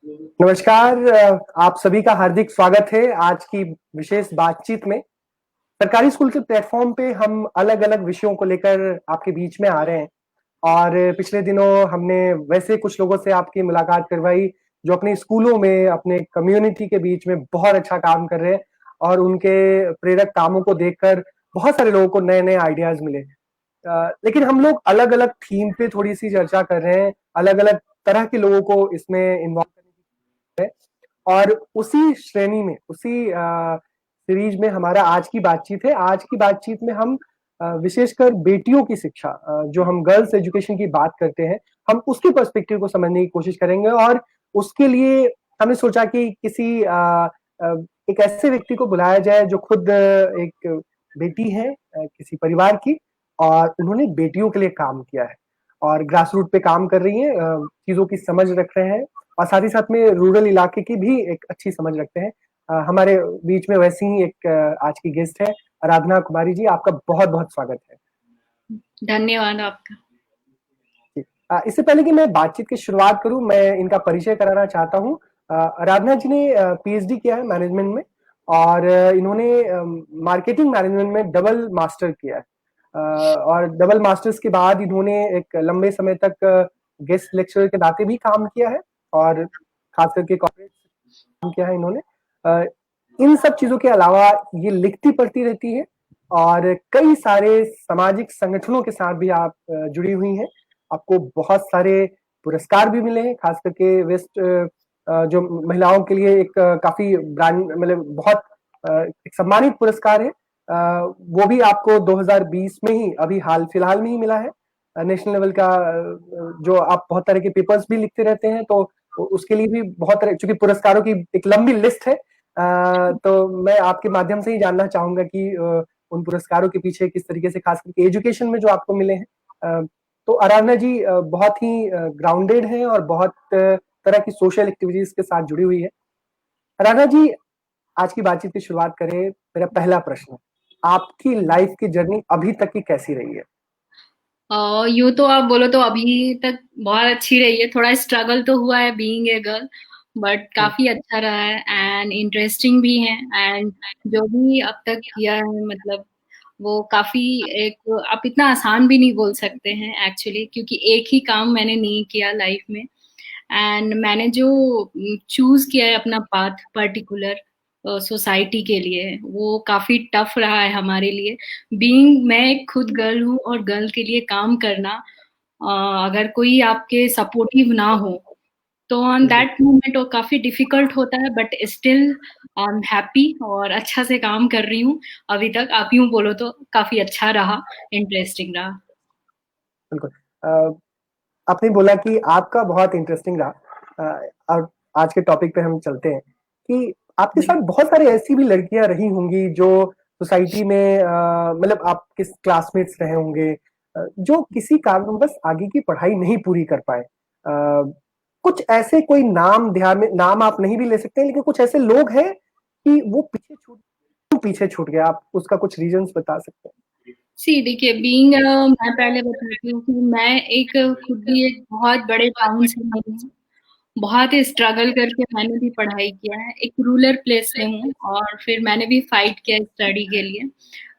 नमस्कार। आप सभी का हार्दिक स्वागत है आज की विशेष बातचीत में। सरकारी स्कूल के प्लेटफॉर्म पे हम अलग-अलग विषयों को लेकर आपके बीच में आ रहे हैं और पिछले दिनों हमने वैसे कुछ लोगों से आपकी मुलाकात करवाई, जो अपने स्कूलों में, अपने कम्युनिटी के बीच में बहुत अच्छा काम कर रहे हैं और उनके प्रेरक कामों को देखकर बहुत सारे लोगों को नए-नए आइडियाज़ मिले। लेकिन हम लोग अलग-अलग थीम पे थोड़ी-सी चर्चा कर रहे हैं, अलग-अलग तरह के लोगों को इसमें इन्वॉल्व करने की है और उसी श्रेणी में, उसी सीरीज़ में हमारा आज की बातचीत है। आज की बातचीत में हम विशेषकर बेटियों की शिक्षा, जो हम गर्ल्स एजुकेशन की बात करते हैं, हम उसके पर्सपेक्टिव को समझने की कोशिश करेंगे और उसके लिए हमने सोचा कि किसी अ, एक ऐसे व्यक्ति को बुलाया जाए जो खुद एक बेटी है किसी परिवार की और उन्होंने बेटियों के लिए काम किया है और ग्रास रूट पे काम कर रही हैं, चीज़ों की समझ रख रहे हैं और साथ ही साथ में रूरल इलाके की भी एक अच्छी समझ रखते हैं। हमारे बीच में वैसी ही एक आज की गेस्ट है, आराधना कुमारी जी, आपका बहुत-बहुत स्वागत है। धन्यवाद आपका। जी। इससे पहले कि मैं बातचीत की शुरुआत करूँ, मैं इनका परिचय कराना चाहता हूँ। आराधना जी ने पीएचडी किया है मैनेजमेंट में और इन्होंने मार्केटिंग मैनेजमेंट में डबल मास्टर किया है। और डबल मास्टर्स के बाद इन्होंने एक लंबे समय तक गेस्ट लेक्चरर के नाते भी काम किया है और खास करके कॉर्पोरेट काम किया है इन्होंने। अ, इन सब चीज़ों के अलावा ये लिखती-पढ़ती रहती हैं और कई सारे सामाजिक संगठनों के साथ भी आप जुड़ी हुई हैं। आपको बहुत सारे पुरस्कार भी मिले हैं, खास करके जो महिलाओं के लिए एक काफ़ी ब्रांड मतलब बहुत एक सम्मानित पुरस्कार है। वो भी आपको 2020 में ही अभी हाल-फिलहाल में ही मिला है। नेशनल लेवल का जो आप बहुत तरह के पेपर्स भी लिखते रहते हैं, तो उसके लिए भी बहुत तरह चूँकि पुरस्कारों की एक लंबी लिस्ट है, तो मैं आपके माध्यम से ही जानना चाहूँगा कि उन पुरस्कारों के पीछे किस तरीके से खास करके एजुकेशन में जो आपको मिले हैं। तो आराधना जी बहुत ही ग्राउंडेड हैं और बहुत तरह की सोशल एक्टिविटीज़ के साथ जुड़ी हुई है। आराधना जी, आज की बातचीत की शुरुआत करें, मेरा पहला प्रश्न, आपकी लाइफ़ की जर्नी अभी तक की कैसी रही है? यूँ तो आप बोलो तो अभी तक बहुत अच्छी रही है, थोड़ा स्ट्रगल तो हुआ है बीइंग ए गर्ल, बट हुँ, काफ़ी अच्छा रहा है एंड इंटरेस्टिंग भी है एंड जो भी अब तक किया है मतलब वो काफ़ी एक आप इतना आसान भी नहीं बोल सकते हैं एक्चुअली क्योंकि एक ही काम मैंने नहीं किया लाइफ में एंड मैंने जो चूज़ किया है अपना पाथ पर्टिकुलर सोसाइटी के लिए वो काफ़ी टफ रहा है हमारे लिए बीइंग मैं एक खुद गर्ल हूँ और गर्ल के लिए काम करना अगर कोई आपके सपोर्टिव ना हो तो ऑन जी, दैट मोमेंट वो काफ़ी डिफिकल्ट होता है but still I am happy और अच्छा से काम कर रही हूँ अभी तक आप यूँ बोलो तो काफ़ी अच्छा रहा इंटरेस्टिंग रहा बिल्कुल। आपने बोला कि आपका बहुत इंटरेस्टिंग रहा। और आज के टॉपिक पे हम चलते हैं कि आपके जी साथ बहुत सारी ऐसी भी लड़कियाँ रही होंगी जो सोसाइटी में मतलब आपके क्लासमेट्स रहे होंगे, जो किसी कारणवश आगे की पढ़ाई नहीं पूरी कर पाए। कुछ ऐसे कोई नाम ध्यान में नाम आप नहीं भी ले सकते हैं, लेकिन कुछ ऐसे लोग हैं कि वो पीछे छूट गए? आप उसका कुछ रीज़न्स बता सकते हैं? सी देखिए बीइंग मैं पहले बताती हूँ कि मैं एक खुद भी एक बहुत बड़े टाउन से नहीं हूँ बहुत ही स्ट्रगल करके मैंने भी पढ़ाई किया है एक रूरल प्लेस से हूँ और फिर मैंने भी फाइट किया स्टडी के लिए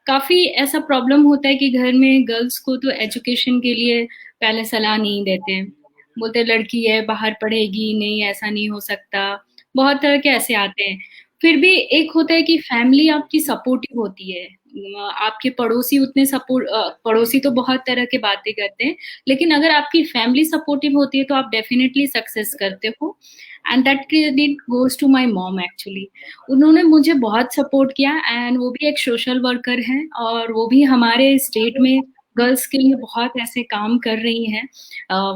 काफी ऐसा प्रॉब्लम होता है कि घर में गर्ल्स को तो एजुकेशन के लिए पहले सलाह नहीं देते हैं बोलते लड़की है बाहर पढ़ेगी नहीं ऐसा नहीं हो सकता बहुत तरह के ऐसे आते हैं फिर भी एक होता है कि फैमिली आपकी सपोर्टिव होती है आपके पड़ोसी उतने सपोर्ट पड़ोसी तो बहुत तरह के बातें करते हैं लेकिन अगर आपकी फैमिली सपोर्टिव होती है तो आप डेफिनेटली सक्सेस करते हो and that credit goes to my mom actually उन्होंने मुझे बहुत सपोर्ट किया एंड वो भी एक सोशल वर्कर हैं और वो भी हमारे स्टेट में गर्ल्स के लिए बहुत ऐसे काम कर रही हैं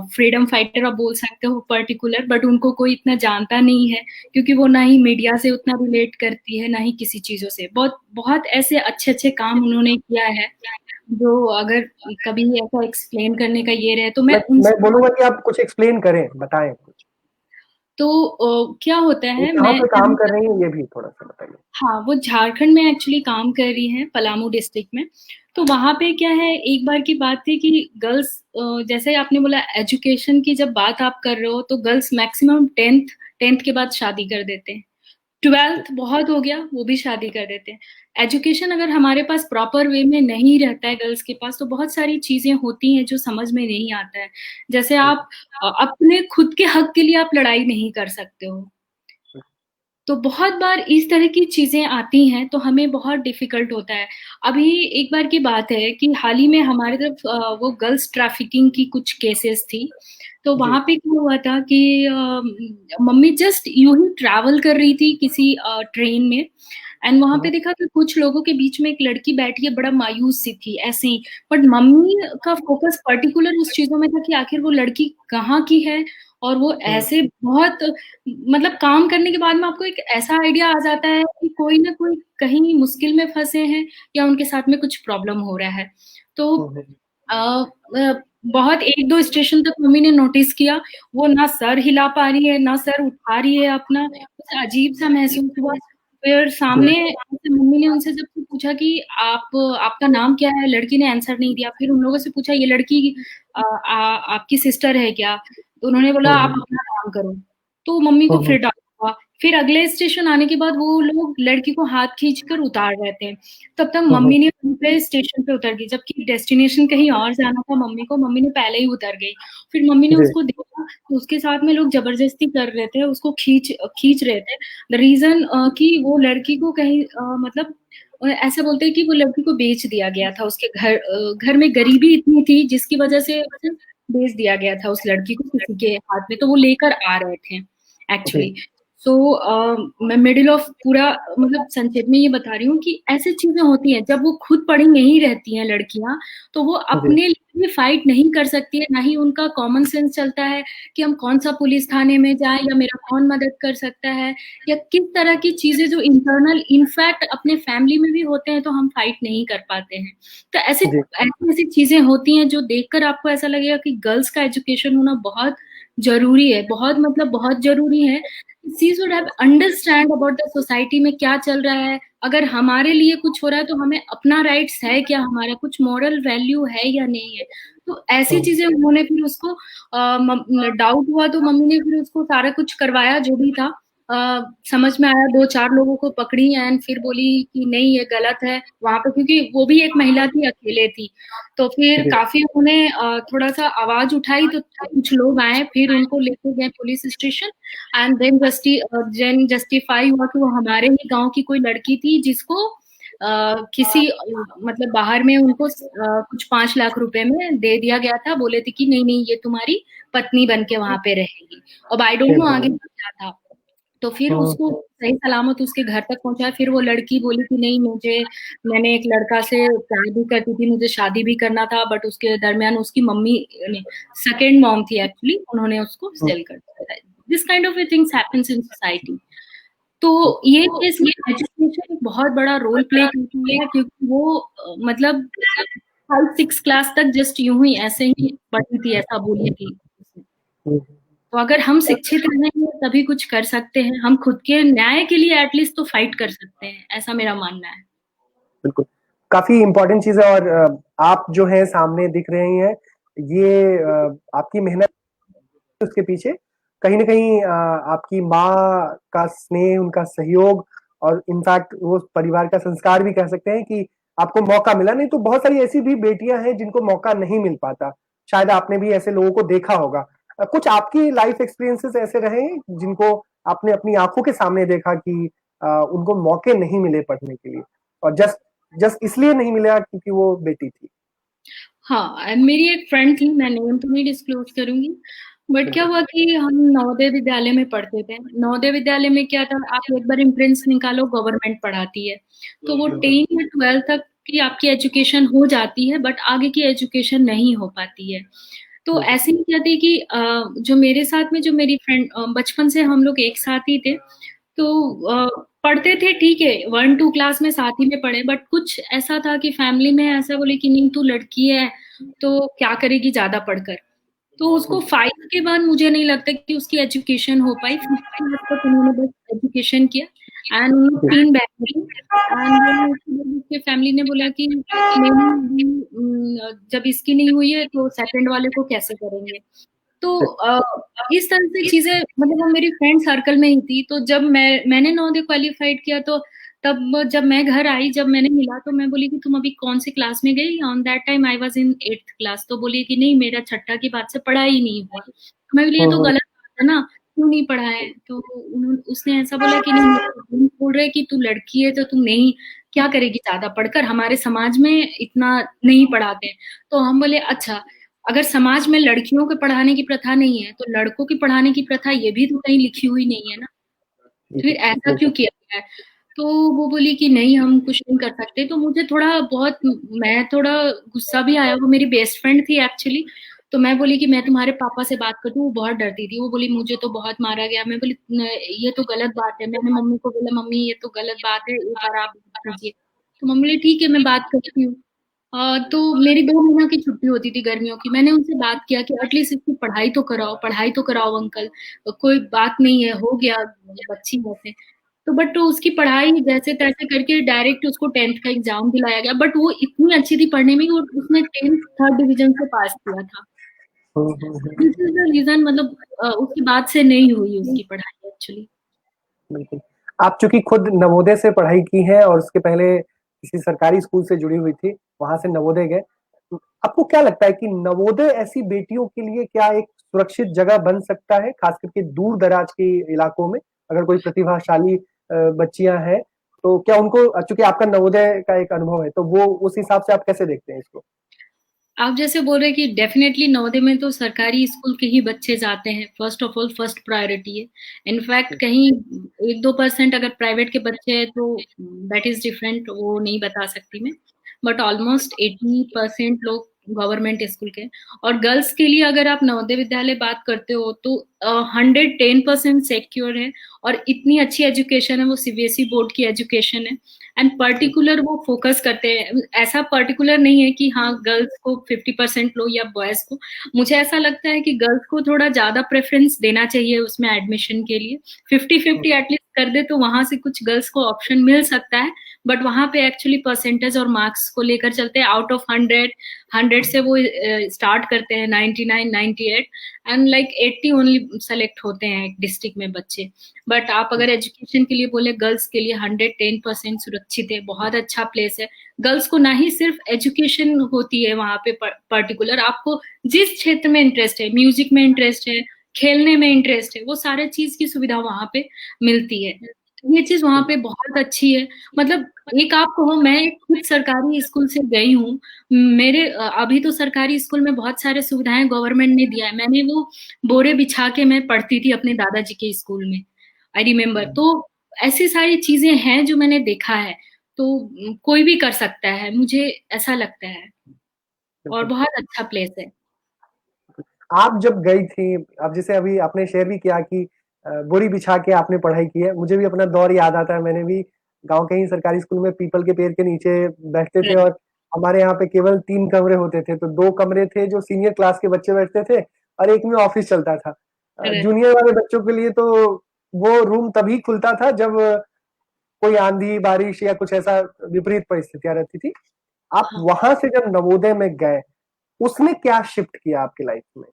फ्रीडम फाइटर आप बोल सकते हो पर्टिकुलर बट उनको कोई इतना जानता नहीं है क्योंकि वो ना ही मीडिया से उतना रिलेट करती है ना ही किसी चीजों से बहुत बहुत ऐसे अच्छे अच्छे काम उन्होंने किया है जो अगर कभी ऐसा एक्सप्लेन करने का ये रहे तो मैं मैं उनसे मैं बोलूँगा कि आप कुछ एक्सप्लेन करें, बताएँ कुछ। तो क्या होता वो है कहाँ मैं पे काम कर रही हैं, ये भी थोड़ा-सा बताइए? हाँ, वो झारखंड में एक्चुअली काम कर रही हैं, पलामू डिस्ट्रिक्ट में। तो वहाँ पे क्या है, एक बार की बात थी कि गर्ल्स जैसे आपने बोला एजुकेशन की जब बात आप कर रहे हो, तो गर्ल्स मैक्सिमम 10th 10th के बाद शादी कर देते हैं, 12th बहुत हो गया वो भी शादी कर देते हैं। एजुकेशन अगर हमारे पास प्रॉपर वे में नहीं रहता है गर्ल्स के पास, तो बहुत सारी चीजें होती हैं जो समझ में नहीं आता है। जैसे आप अपने खुद के हक के लिए आप लड़ाई नहीं कर सकते हो, तो बहुत बार इस तरह की चीजें आती हैं तो हमें बहुत डिफिकल्ट होता है। अभी एक बार की बात है कि हाल ही में हमारे तरफ वो गर्ल्स ट्रैफिकिंग की कुछ केसेस थी, तो जी। वहां पे क्या हुआ था कि मम्मी जस्ट यूं ही ट्रैवल कर रही थी किसी ट्रेन में, एंड वहां पे देखा कि कुछ लोगों के बीच में एक लड़की बैठी है, बड़ा मायूस सी थी ऐसे ही, बट मम्मी का फोकस पर्टिकुलर उस चीजों में था कि आखिर वो लड़की कहाँ की है, और वो ऐसे बहुत, मतलब काम करने के बाद में आपको एक ऐसा आइडिया आ जाता है कि कोई ना कोई कहीं मुश्किल में फंसे हैं या उनके साथ में कुछ प्रॉब्लम हो रहा है। तो अ, बहुत 1-2 स्टेशन तक मम्मी ने नोटिस किया, वो ना सर हिला पा रही है, ना सर उठा रही है अपना, कुछ अजीब-सा महसूस हुआ। फिर सामने से मम्मी ने उनसे जब पूछा कि आपका नाम क्या है? लड़की ने आंसर नहीं दिया। फिर उन लोगों से पूछा, ये लड़की आपकी सिस्टर है क्या? तो उन्होंने बोला आप अपना काम करो। तो मम्मी को फिर डाउट हुआ। फिर अगले स्टेशन आने के बाद वो लोग लड़की को हाथ खींचकर उतार रहे थे। तब तक मम्मी ने वहीं पे स्टेशन पे उतर गई, जबकि डेस्टिनेशन कहीं और जाना था मम्मी को, मम्मी ने पहले ही उतर गई। फिर मम्मी ने उसको देखा तो उसके साथ में लोग जबरदस्ती कर रहे थे, उसको खींच रहे थे। द रीज़न कि वो लड़की को कहीं मतलब ऐसा बोलते हैं कि वो लड़की को बेच दिया गया था। उसके घर में गरीबी इतनी थी जिसकी वजह से उसे बेच दिया गया था उस लड़की को किसी के हाथ में, तो वो लेकर आ रहे थे एक्चुअली। सो मैं मिडिल ऑफ पूरा मतलब संक्षेप में ये बता रही हूँ कि ऐसी चीजें होती हैं जब वो खुद पढ़ी नहीं रहती हैं लड़कियां, तो वो अपने लिए फाइट नहीं कर सकती है, ना ही उनका कॉमन सेंस चलता है कि हम कौन सा पुलिस थाने में जाएं या मेरा कौन मदद कर सकता है, या किस तरह की चीजें जो इंटरनल इनफैक्ट अपने फैमिली में भी होते हैं तो हम फाइट नहीं कर पाते हैं। तो ऐसी ऐसी ऐसी चीजें होती हैं जो देखकर आपको ऐसा लगेगा कि गर्ल्स का एजुकेशन होना बहुत जरूरी है, बहुत मतलब बहुत जरूरी है। She should have understand about the society में क्या चल रहा है, अगर हमारे लिए कुछ हो रहा है तो हमें अपना राइट्स है क्या, हमारा कुछ मॉरल वैल्यू है या नहीं है। तो ऐसी चीजें उन्होंने फिर उसको डाउट हुआ तो मम्मी ने फिर उसको सारा कुछ करवाया जो भी था। समझ में आया, 2-4 लोगों को पकड़ी एंड फिर बोली कि नहीं ये गलत है वहां पे, क्योंकि वो भी एक महिला थी, अकेले थी। तो फिर काफी उन्होंने थोड़ा सा आवाज उठाई तो कुछ लोग आए, फिर उनको लेके गए police station, and then justify हुआ कि वो हमारे ही गांव की कोई लड़की थी जिसको किसी मतलब बाहर में उनको कुछ 5 लाख रुपए में दे दिया गया था, बोले थे कि नहीं नहीं ये तुम्हारी पत्नी बन के वहां पे रहेगी। अब आई डोंट नो आगे क्या था। तो फिर उसको सही सलामत उसके घर तक पहुंचाया। फिर वो लड़की बोली कि नहीं मैंने एक लड़का से प्यार भी करती थी, मुझे शादी भी करना था, बट उसके दरमियान उसकी मम्मी सेकेंड मॉम थी एक्चुअली, उन्होंने उसको सेल कर दिया था। This kind of things happens in society. तो ये इसमें एजुकेशन बहुत बड़ा रोल प्ले करती है, क्योंकि वो मतलब 5-6 क्लास तक जस्ट यूं ही ऐसे ही पढ़ी थी, ऐसा बोली थी। तो अगर हम शिक्षित रहेंगे तभी कुछ कर सकते हैं, हम खुद के न्याय के लिए एटलीस्ट तो फाइट कर सकते हैं, ऐसा मेरा मानना है। बिल्कुल, काफी इंपॉर्टेंट चीज है। और आप जो है सामने दिख रही हैं, ये आपकी मेहनत उसके पीछे कहीं ना कहीं आपकी माँ का स्नेह, उनका सहयोग, और इनफैक्ट वो परिवार का संस्कार भी कह सकते हैं कि आपको मौका मिला। नहीं तो बहुत सारी ऐसी भी बेटियां हैं जिनको मौका नहीं मिल पाता। शायद आपने भी ऐसे लोगों को देखा होगा। कुछ आपकी लाइफ एक्सपीरियंसेस ऐसे रहे जिनको आपने अपनी आंखों के सामने देखा कि उनको मौके नहीं मिले पढ़ने के लिए, और जस्ट जस्ट इसलिए नहीं मिला क्योंकि वो बेटी थी। हाँ, मेरी एक फ्रेंड थी, मैं नेम तो नहीं डिस्क्लोज करूंगी, बट क्या हुआ कि हम नवोदय विद्यालय में पढ़ते थे। नवोदय विद्यालय में क्या था, आप एक बार एंट्रेंस निकालो, गवर्नमेंट पढ़ाती है, तो वो 10 या 12 तक की आपकी एजुकेशन हो जाती है, बट आगे की एजुकेशन नहीं हो पाती है। तो ऐसे ही क्या थी कि जो मेरे साथ में जो मेरी फ्रेंड, बचपन से हम लोग एक साथ ही थे, तो पढ़ते थे, ठीक है, 1-2 क्लास में साथ ही में पढ़े, बट कुछ ऐसा था कि फैमिली में ऐसा बोले कि नहीं तू लड़की है तो क्या करेगी ज्यादा पढ़कर। तो उसको 5 के बाद मुझे नहीं लगता कि उसकी एजुकेशन हो पाई। 5th क्लास तक उन्होंने बस एजुकेशन किया, एंड उन लोग 3 बहन थी, एंड उसके फैमिली ने बोला कि नहीं जब इसकी नहीं हुई है तो सेकंड वाले को कैसे करेंगे। तो इस तरह से चीजें, मतलब वो मेरी फ्रेंड सर्कल में ही थी। तो जब मैंने नवोदय क्वालिफाइड किया, तो तब जब मैं घर आई, जब मैंने मिला, तो मैं बोली कि तुम अभी कौन सी क्लास में गई। On that time I was in 8th class. तो बोली कि नहीं, मेरा छठा की बात से पढ़ा ही नहीं हुआ। मैं बोली ये तो हम्म। गलत बात है ना, क्यों नहीं पढ़ा है। तो उसने ऐसा बोला कि नहीं, तुम बोल रहे कि तू लड़की है तो तुम नहीं, क्या करेगी ज्यादा पढ़कर, हमारे समाज में इतना नहीं पढ़ाते। तो हम बोले अच्छा, अगर समाज में लड़कियों को पढ़ाने की प्रथा नहीं है, तो लड़कों की पढ़ाने की प्रथा ये भी तो कहीं लिखी हुई नहीं है ना, तो फिर बिल्कुल ऐसा क्यों बिल्कुल। किया गया है। तो वो बोली कि नहीं, हम कुछ नहीं कर सकते। तो मुझे थोड़ा बहुत, मैं थोड़ा गुस्सा भी आया। वो मेरी बेस्ट फ्रेंड थी एक्चुअली। तो मैं बोली कि मैं तुम्हारे पापा से बात करती हूँ। वो बहुत डरती थी। वो बोली मुझे तो बहुत मारा गया। मैं बोली ये तो गलत बात है। मैंने मम्मी को बोला मम्मी ये तो गलत बात है, एक बार आप बात कीजिए। तो मम्मी बोली ठीक है, मैं बात करती हूँ। तो मेरी 2 महीना की छुट्टी होती थी गर्मियों की। मैंने उनसे बात किया कि एटलीस्ट इसकी पढ़ाई तो कराओ, पढ़ाई तो कराओ अंकल, कोई बात नहीं है, हो गया, बच्ची वैसे। तो बट तो उसकी पढ़ाई जैसे तैसे करके डायरेक्ट उसको 10th का एग्जाम दिलाया गया। बट वो इतनी अच्छी थी पढ़ने में कि उसने 10th 3rd डिवीजन से पास किया था। दिस इज द रीजन, मतलब उसके बाद से नहीं हुई उसकी पढ़ाई एक्चुअली। बिल्कुल। आप चूंकि खुद नवोदय से पढ़ाई की है और उसके पहले किसी सरकारी स्कूल से जुड़ी हुई थी, वहां से नवोदय गए, आपको क्या लगता है कि नवोदय ऐसी बेटियों के लिए क्या एक सुरक्षित जगह बन सकता है, खास करके दूर दराज के इलाकों में? अगर कोई प्रतिभाशाली बच्चियां हैं, तो क्या उनको, चूंकि आपका नवोदय का एक अनुभव है, तो वो उस हिसाब से आप कैसे देखते हैं इसको? आप जैसे बोल रहे हैं कि डेफिनेटली नवोदय में तो सरकारी स्कूल के ही बच्चे जाते हैं। First of all first priority है। इनफैक्ट कहीं 1-2% अगर प्राइवेट के बच्चे हैं तो दैट इज डिफरेंट, वो नहीं बता सकती मैं। बट ऑलमोस्ट 80% लोग गवर्नमेंट स्कूल के। और गर्ल्स के लिए अगर आप नवोदय विद्यालय बात करते हो तो 110% सिक्योर है। और इतनी अच्छी एजुकेशन है, वो सीबीएसई बोर्ड की एजुकेशन है। एंड पर्टिकुलर वो फोकस करते हैं, ऐसा पर्टिकुलर नहीं है कि हाँ गर्ल्स को 50% लो या बॉयज को। मुझे ऐसा लगता है कि गर्ल्स को थोड़ा ज्यादा प्रेफरेंस देना चाहिए उसमें एडमिशन के लिए। 50-50 एटलीस्ट कर दे तो वहां से कुछ गर्ल्स को ऑप्शन मिल सकता है। बट वहां पे एक्चुअली परसेंटेज और मार्क्स को लेकर चलते हैं। आउट ऑफ 100 से वो स्टार्ट करते हैं 99 98, एंड लाइक 80 ओनली सेलेक्ट होते हैं एक डिस्ट्रिक्ट में बच्चे। बट आप अगर एजुकेशन के लिए बोले, गर्ल्स के लिए 110% सुरक्षित है, बहुत अच्छा प्लेस है। गर्ल्स को ना ही सिर्फ एजुकेशन होती है वहां पे पर्टिकुलर, आपको जिस क्षेत्र में इंटरेस्ट है, म्यूजिक में इंटरेस्ट है, खेलने में इंटरेस्ट है, वो सारे चीज की सुविधा वहां पे मिलती है। ये चीज वहां पे बहुत अच्छी है। मतलब एक आप कहो, मैं एक खुद सरकारी स्कूल से गई हूँ। मेरे अभी तो सरकारी स्कूल में बहुत सारे सुविधाएं गवर्नमेंट ने दिया है। मैंने वो बोरे बिछा के मैं पढ़ती थी अपने दादाजी के स्कूल में, आई रिमेम्बर। तो ऐसी सारी चीजें हैं जो मैंने देखा है। तो कोई भी कर सकता है, मुझे ऐसा लगता है। और बिल्कुल। बहुत अच्छा प्लेस है। आप जब गई थी, अब जैसे अभी आपने शेयर भी किया कि बोरी बिछा के आपने पढ़ाई की है, मुझे भी अपना दौर याद आता है। मैंने भी गांव के ही सरकारी स्कूल में पीपल के पेड़ के नीचे बैठते थे, और हमारे यहाँ पे केवल 3 कमरे होते थे। तो 2 कमरे थे जो सीनियर क्लास के बच्चे बैठते थे, और एक में ऑफिस चलता था। जूनियर वाले बच्चों के लिए तो वो रूम तभी खुलता था जब कोई आंधी बारिश या कुछ ऐसा विपरीत परिस्थितियां रहती थी। आप हाँ, वहां से जब नवोदय में गए, उसने क्या शिफ्ट किया आपकी लाइफ में?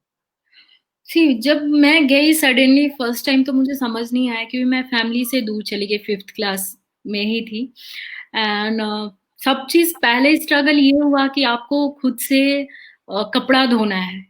सी जब मैं गई सडनली फर्स्ट टाइम, तो मुझे समझ नहीं आया क्योंकि मैं फैमिली से दूर चली गई, 5th क्लास में ही थी। एंड सब चीज पहले स्ट्रगल ये हुआ कि आपको खुद से कपड़ा धोना है,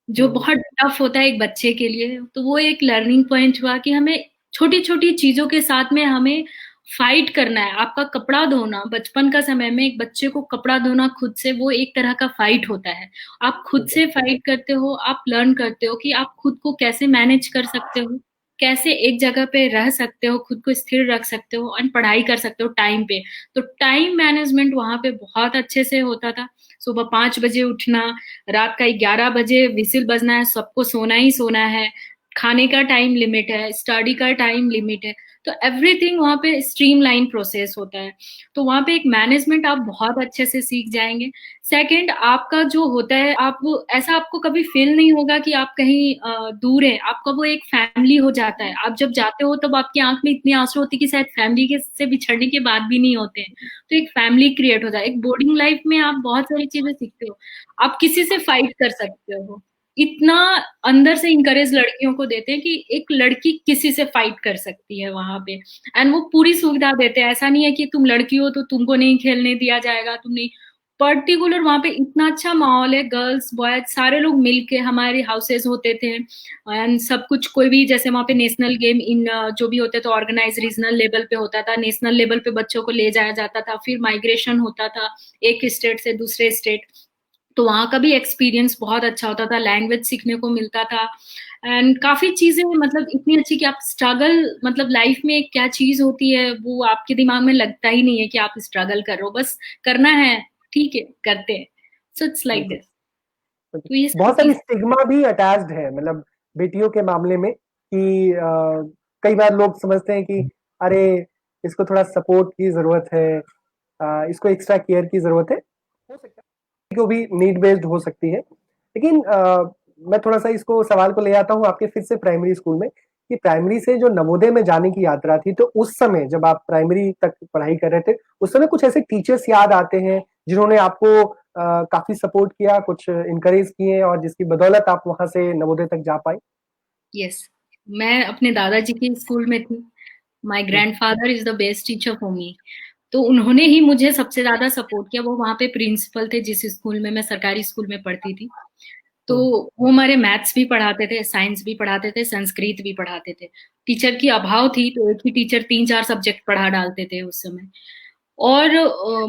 जो हम्म। बहुत टफ होता है एक बच्चे के लिए। तो वो एक लर्निंग पॉइंट हुआ कि हमें छोटी छोटी चीजों के साथ में हमें फाइट करना है। आपका कपड़ा धोना, बचपन का समय में एक बच्चे को कपड़ा धोना खुद से, वो एक तरह का फाइट होता है। आप खुद बिल्कुल। से फाइट करते हो, आप लर्न करते हो कि आप खुद को कैसे मैनेज कर सकते हो, कैसे एक जगह पे रह सकते हो, खुद को स्थिर रख सकते हो और पढ़ाई कर सकते हो टाइम पे। तो टाइम मैनेजमेंट वहां पे बहुत अच्छे से होता था। सुबह 5 बजे उठना, रात का 11 बजे विसिल बजना है, सबको सोना ही सोना है, खाने का टाइम लिमिट है, स्टडी का टाइम लिमिट है। तो एवरीथिंग वहाँ पे स्ट्रीमलाइन प्रोसेस होता है। तो वहाँ पे एक मैनेजमेंट आप बहुत अच्छे से सीख जाएंगे। सेकंड, आपका जो होता है, आप वो ऐसा आपको कभी फील नहीं होगा कि आप कहीं दूर है। आपका वो एक फैमिली हो जाता है। आप जब जाते हो तब आपकी आंख में इतनी आंसू होती है कि शायद फैमिली के से बिछड़ने के बाद भी नहीं होते हैं। तो एक फैमिली क्रिएट हो जाए। एक बोर्डिंग लाइफ में आप बहुत सारी चीजें सीखते हो। आप किसी से फाइट कर सकते हो, इतना अंदर से इंकरेज लड़कियों को देते हैं कि एक लड़की किसी से फाइट कर सकती है वहां पे। एंड वो पूरी सुविधा देते हैं, ऐसा नहीं है कि तुम लड़की हो तो तुमको नहीं खेलने दिया जाएगा, तुम नहीं। पर्टिकुलर वहां पे इतना अच्छा माहौल है, गर्ल्स बॉयज सारे लोग मिलके, हमारे हाउसेस होते थे एंड सब कुछ। कोई भी जैसे वहां पे नेशनल गेम इन जो भी होते थे ऑर्गेनाइज रीजनल लेवल पे होता था, नेशनल लेवल पे बच्चों को ले जाया जाता था, फिर माइग्रेशन होता था एक स्टेट से दूसरे स्टेट, तो वहां का भी एक्सपीरियंस बहुत अच्छा होता था, लैंग्वेज सीखने को मिलता था एंड काफी चीजें मतलब इतनी अच्छी कि आप स्ट्रगल मतलब लाइफ में क्या चीज होती है वो आपके दिमाग में लगता ही नहीं है कि आप स्ट्रगल कर रहे हो, बस करना है, ठीक है करते हैं। सो इट्स लाइक बिल्कुल। दिस। तो ये सारी बहुत सारी चीज। स्टिग्मा भी अटैच्ड है, मतलब बेटियों के मामले में कि कई बार लोग समझते हैं कि अरे इसको थोड़ा सपोर्ट की जरूरत है, इसको एक्स्ट्रा केयर की जरूरत है। हो सकता है को भी नीड बेस्ड हो सकती है, लेकिन मैं थोड़ा सा इसको सवाल को ले आता हूँ आपके फिर से प्राइमरी स्कूल में, कि प्राइमरी से जो नवोदय में जाने की यात्रा थी, तो उस समय जब आप प्राइमरी तक पढ़ाई कर रहे थे, उस समय कुछ ऐसे टीचर्स याद आते हैं जिन्होंने आपको काफी सपोर्ट किया, कुछ इनकरेज किए और जिसकी बदौलत आप वहां से नवोदय तक जा पाए? यस, मैं अपने दादाजी के स्कूल में थी। My grandfather is the best teacher for me. तो उन्होंने ही मुझे सबसे ज्यादा सपोर्ट किया। वो वहां पे प्रिंसिपल थे जिस स्कूल में मैं सरकारी स्कूल में पढ़ती थी। तो वो हमारे मैथ्स भी पढ़ाते थे, साइंस भी पढ़ाते थे, संस्कृत भी पढ़ाते थे। टीचर की अभाव थी तो एक ही टीचर 3-4 सब्जेक्ट पढ़ा डालते थे उस समय। और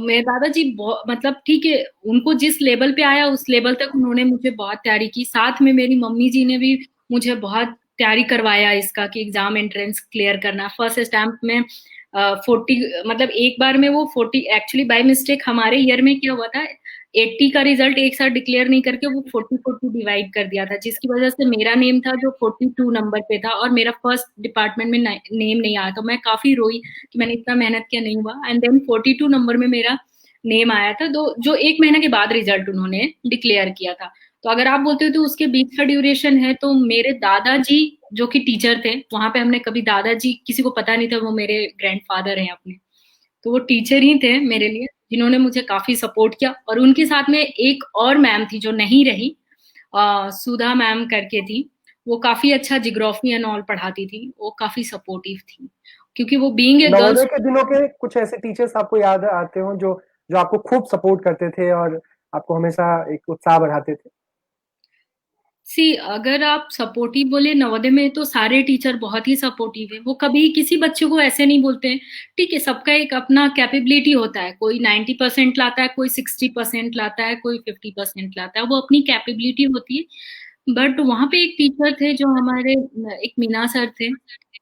मेरे दादाजी मतलब ठीक है, उनको जिस लेवल पे आया उस लेवल तक उन्होंने मुझे बहुत तैयारी की। साथ में मेरी मम्मी जी ने भी मुझे बहुत तैयारी करवाया इसका कि एग्जाम एंट्रेंस क्लियर करना। फर्स्ट स्टैम्प में 40 मतलब एक बार में वो 40 एक्चुअली बाय मिस्टेक हमारे ईयर में क्या हुआ था, 80 का रिजल्ट एक साथ डिक्लेयर नहीं करके वो 40-40 डिवाइड कर दिया था, जिसकी वजह से मेरा नेम था जो 42 नंबर पे था और मेरा फर्स्ट डिपार्टमेंट में नेम नहीं आया। तो मैं काफी रोई कि मैंने इतना मेहनत किया नहीं हुआ। एंड देन 42 नंबर में मेरा नेम आया था, तो जो 1 महीने के बाद रिजल्ट उन्होंने डिक्लेयर किया था। तो अगर आप बोलते हो तो उसके बीच का ड्यूरेशन है, तो मेरे दादाजी जो कि टीचर थे वहां पे, हमने कभी दादाजी किसी को पता नहीं था वो मेरे ग्रैंडफादर हैं अपने। तो वो टीचर ही थे मेरे लिए जिन्होंने मुझे काफी सपोर्ट किया। और उनके साथ में एक और मैम थी जो नहीं रही, सुधा मैम करके थी। वो काफी अच्छा जियोग्राफी एंड ऑल पढ़ाती थी, वो काफी सपोर्टिव थी क्योंकि वो बीइंग ए गर्ल्स। नवोदय के दिनों के कुछ ऐसे टीचर्स आपको याद आते हो जो जो आपको खूब सपोर्ट करते थे और आपको हमेशा एक उत्साह बढ़ाते थे? सी अगर आप सपोर्टिव बोले नवोदय में तो सारे टीचर बहुत ही सपोर्टिव है। वो कभी किसी बच्चे को ऐसे नहीं बोलते हैं। ठीक है, सबका एक अपना कैपेबिलिटी होता है, कोई 90% लाता है, कोई 60% लाता है, कोई 50% लाता है, वो अपनी कैपेबिलिटी होती है। बट वहां पे एक टीचर थे जो हमारे, एक मीना सर थे,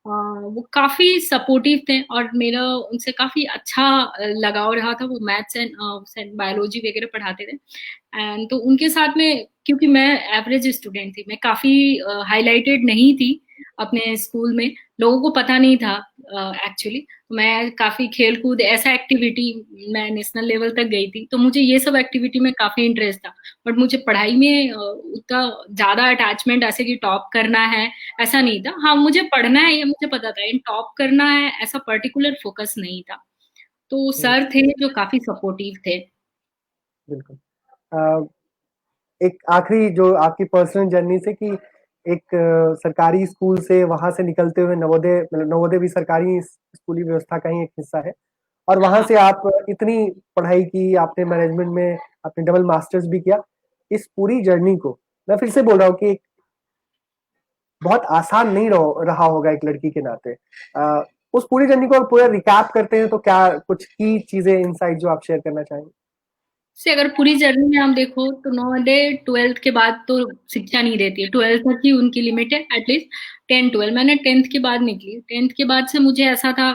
वो काफी सपोर्टिव थे और मेरा उनसे काफी अच्छा लगाव रहा था। वो मैथ्स एंड बायोलॉजी वगैरह पढ़ाते थे। एंड तो उनके साथ में, क्योंकि मैं एवरेज स्टूडेंट थी, मैं काफी हाईलाइटेड नहीं थी अपने स्कूल में, लोगों को पता नहीं था एक्चुअली। मैं काफी खेल कूद ऐसा एक्टिविटी, मैं नेशनल लेवल तक गई थी, तो मुझे ये सब एक्टिविटी में काफी इंटरेस्ट था। बट मुझे पढ़ाई में उतना ज्यादा अटैचमेंट ऐसे कि टॉप करना है ऐसा नहीं था। हाँ, मुझे पढ़ना है ये मुझे पता था, इन टॉप करना है ऐसा पर्टिकुलर फोकस नहीं था। तो सर थे जो काफी सपोर्टिव थे। बिल्कुल। एक आखिरी जो आपकी पर्सनल जर्नी से, कि एक सरकारी स्कूल से वहां से निकलते हुए नवोदय, मतलब नवोदय भी सरकारी स्कूली व्यवस्था का ही एक हिस्सा है, और वहां हाँ, से आप इतनी पढ़ाई की, आपने मैनेजमेंट में आपने डबल मास्टर्स भी किया। इस पूरी जर्नी को मैं फिर से बोल रहा हूँ कि बहुत आसान नहीं रहा होगा एक लड़की के नाते। उस पूरी जर्नी को पूरा रिकैप करते हैं तो क्या कुछ की चीजें, इनसाइट जो आप शेयर करना चाहेंगे? से अगर पूरी जर्नी में हम देखो तो नवोदय 12th के बाद तो शिक्षा नहीं देती है, 12th तक ही उनकी लिमिट है एटलीस्ट। 10-12 मैंने 10th के बाद निकली, 10th के बाद से मुझे ऐसा था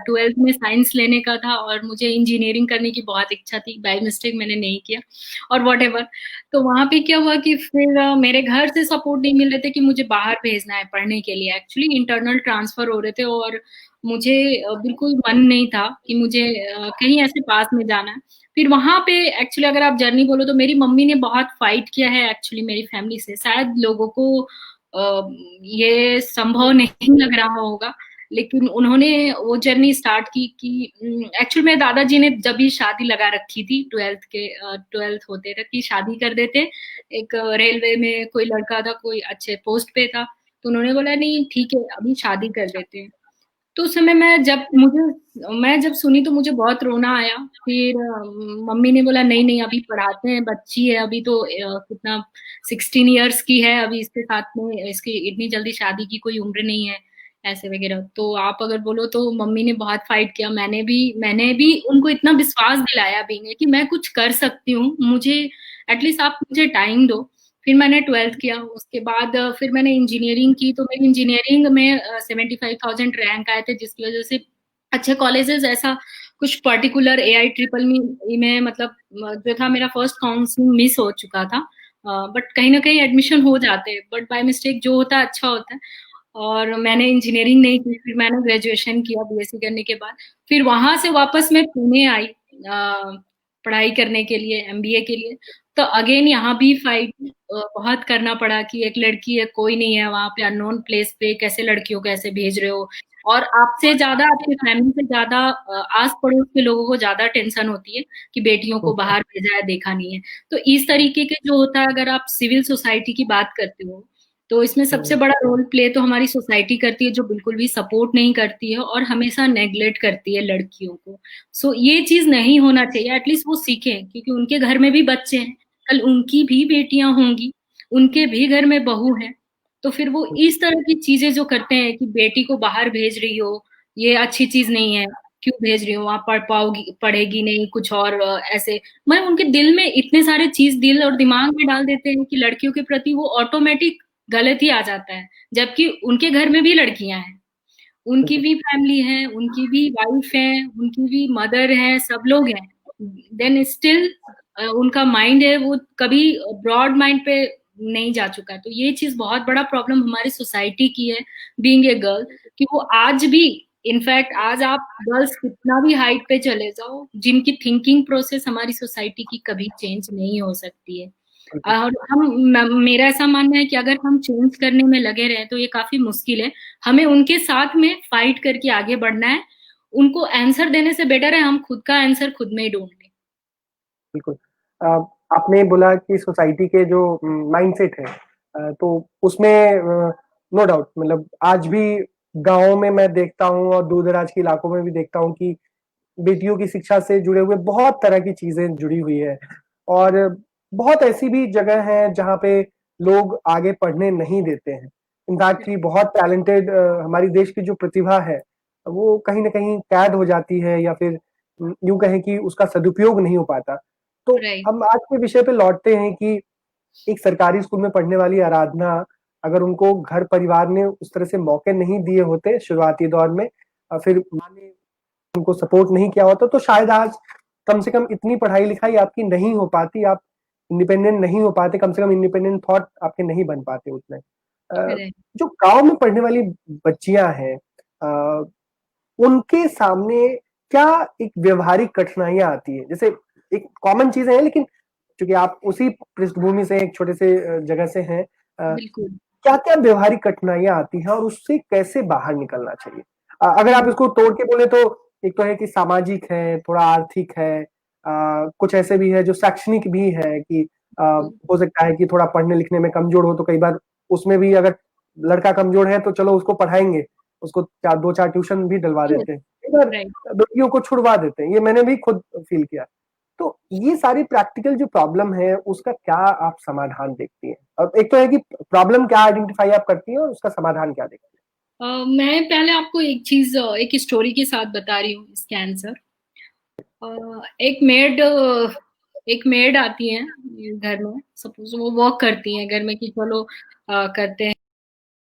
12th में साइंस लेने का था और मुझे इंजीनियरिंग करने की बहुत इच्छा थी, बाय मिस्टेक मैंने नहीं किया और वॉट एवर। तो वहां पे क्या हुआ कि फिर मेरे घर से सपोर्ट नहीं मिल रहे थे कि मुझे बाहर भेजना है पढ़ने के लिए। एक्चुअली इंटरनल ट्रांसफर हो रहे थे और मुझे बिल्कुल मन नहीं था कि मुझे कहीं ऐसे पास में जाना है। फिर वहां पे एक्चुअली अगर आप जर्नी बोलो तो मेरी मम्मी ने बहुत फाइट किया है एक्चुअली मेरी फैमिली से। शायद लोगों को ये संभव नहीं लग रहा होगा, लेकिन उन्होंने वो जर्नी स्टार्ट की कि एक्चुअली मेरे दादाजी ने जब भी शादी लगा रखी थी, 12th होते तक की शादी कर देते। एक रेलवे में कोई लड़का था, कोई अच्छे पोस्ट पे था, तो उन्होंने बोला नहीं ठीक है अभी शादी कर देते हैं। तो उस समय मैं जब सुनी तो मुझे बहुत रोना आया। फिर मम्मी ने बोला नहीं नहीं अभी पढ़ाते हैं, बच्ची है अभी तो कितना 16 इयर्स की है, अभी इसके साथ में इसकी इतनी जल्दी शादी की कोई उम्र नहीं है ऐसे वगैरह। तो आप अगर बोलो तो मम्मी ने बहुत फाइट किया, मैंने भी उनको इतना विश्वास दिलाया भी कि मैं कुछ कर सकती हूँ, मुझे एटलीस्ट आप मुझे टाइम दो। फिर मैंने 12th किया, उसके बाद फिर मैंने इंजीनियरिंग की, तो मेरी इंजीनियरिंग में 75,000 रैंक आए थे, जिसकी वजह से अच्छे कॉलेजेस ऐसा कुछ पर्टिकुलर AI में मतलब जो था मेरा फर्स्ट काउंसलिंग मिस हो चुका था। बट कहीं ना कहीं एडमिशन हो जाते हैं, बट बाय मिस्टेक जो होता है अच्छा होता है। और मैंने इंजीनियरिंग नहीं की, फिर मैंने ग्रेजुएशन किया BSc करने के बाद। फिर वहां से वापस मैं पुणे आई पढ़ाई करने के लिए, MBA के लिए। तो अगेन यहाँ भी फाइट बहुत करना पड़ा कि एक लड़की है, कोई नहीं है वहां पे, अननोन प्लेस पे कैसे लड़कियों को ऐसे भेज रहे हो। और आपसे ज्यादा, आपकी फैमिली से ज्यादा आस पड़ोस के लोगों को ज्यादा टेंशन होती है कि बेटियों को बाहर भेजा है, देखा नहीं है। तो इस तरीके के जो होता है, अगर आप सिविल सोसाइटी की बात करते हो, तो इसमें सबसे बड़ा रोल प्ले तो हमारी सोसाइटी करती है, जो बिल्कुल भी सपोर्ट नहीं करती है और हमेशा नेग्लेक्ट करती है लड़कियों को। सो ये चीज नहीं होना चाहिए, एटलीस्ट वो सीखें, क्योंकि उनके घर में भी बच्चे हैं, कल उनकी भी बेटियां होंगी, उनके भी घर में बहू है। तो फिर वो इस तरह की चीजें जो करते हैं कि बेटी को बाहर भेज रही हो, ये अच्छी चीज नहीं है, क्यों भेज रही हो, वहां पढ़ पाओगी, पढ़ेगी नहीं कुछ और ऐसे, मतलब उनके दिल में इतने सारे चीज दिल और दिमाग में डाल देते हैं कि लड़कियों के प्रति वो ऑटोमेटिक गलत ही आ जाता है। जबकि उनके घर में भी लड़कियां हैं, उनकी भी फैमिली है, उनकी भी वाइफ है, उनकी भी मदर है, सब लोग हैं। देन स्टिल उनका माइंड है वो कभी ब्रॉड माइंड पे नहीं जा चुका। तो ये चीज बहुत बड़ा प्रॉब्लम हमारी सोसाइटी की है, बीइंग ए गर्ल, कि वो आज भी, इनफैक्ट आज आप गर्ल्स कितना भी हाइट पे चले जाओ, जिनकी थिंकिंग प्रोसेस हमारी सोसाइटी की कभी चेंज नहीं हो सकती है। और मेरा ऐसा मानना है कि अगर हम चेंज करने में लगे रहे तो ये काफी मुश्किल है। हमें उनके साथ में फाइट करके आगे बढ़ना है। उनको आंसर देने से बेटर है हम खुद का आंसर खुद में ही ढूंढ लें। बिल्कुल। आपने बोला कि सोसाइटी के जो माइंडसेट है, तो उसमें नो डाउट, मतलब आज भी गाँव में मैं देखता हूँ और दूर-दराज के इलाकों में भी देखता हूँ कि बेटियों की शिक्षा से जुड़े हुए बहुत तरह की चीज़ें जुड़ी हुई है। और बहुत ऐसी भी जगह है जहाँ पे लोग आगे पढ़ने नहीं देते हैं। इनफैक्ट कि बहुत टैलेंटेड हमारी देश की जो प्रतिभा है, वो कहीं न कहीं कैद हो जाती है या फिर यूँ कहें कि उसका सदुपयोग नहीं हो पाता। तो राइट। हम आज के विषय पे लौटते हैं कि एक सरकारी स्कूल में पढ़ने वाली आराधना, अगर उनको घर परिवार ने उस तरह से मौके नहीं दिए होते शुरुआती दौर में, फिर माँ ने उनको सपोर्ट नहीं किया होता, तो शायद आज कम से कम इतनी पढ़ाई-लिखाई आपकी नहीं हो पाती, आप इंडिपेंडेंट नहीं हो पाते, कम से कम इंडिपेंडेंट थॉट आपके नहीं बन पाते उतने। करेक्ट। जो गाँव में पढ़ने वाली बच्चियाँ हैं, अ, उनके सामने क्या एक व्यावहारिक कठिनाइयाँ आती हैं? जैसे एक कॉमन चीज़ें हैं, लेकिन चूँकि आप उसी पृष्ठभूमि से, एक छोटे से जगह से हैं, बिल्कुल। क्या-क्या व्यावहारिक कठिनाइयाँ आती हैं और उससे कैसे बाहर निकलना चाहिए? अगर आप इसको तोड़ के बोले तो एक तो है कि सामाजिक है, थोड़ा आर्थिक है, कुछ ऐसे भी है जो शैक्षणिक भी है कि हो सकता है कि थोड़ा पढ़ने-लिखने में कमज़ोर हो, तो कई बार उसमें भी अगर लड़का कमज़ोर है तो चलो उसको पढ़ाएँगे, उसको 4 2-4 ट्यूशन भी डलवा देते हैं। कई बार राइट। बेटियों को छुड़वा देते हैं, ये मैंने भी खुद फ़ील किया। तो ये सारी प्रैक्टिकल जो प्रॉब्लम है, उसका क्या आप समाधान देखती हैं? और एक तो है कि प्रॉब्लम क्या आइडेंटिफ़ाई आप करती हैं और उसका समाधान क्या देखती हैं? मैं पहले आपको एक चीज, एक स्टोरी के साथ बता रही हूँ इसके आंसर। अ, एक मेड एक मेड आती है घर में, सपोज वो वर्क करती है घर में कि चलो करते हैं,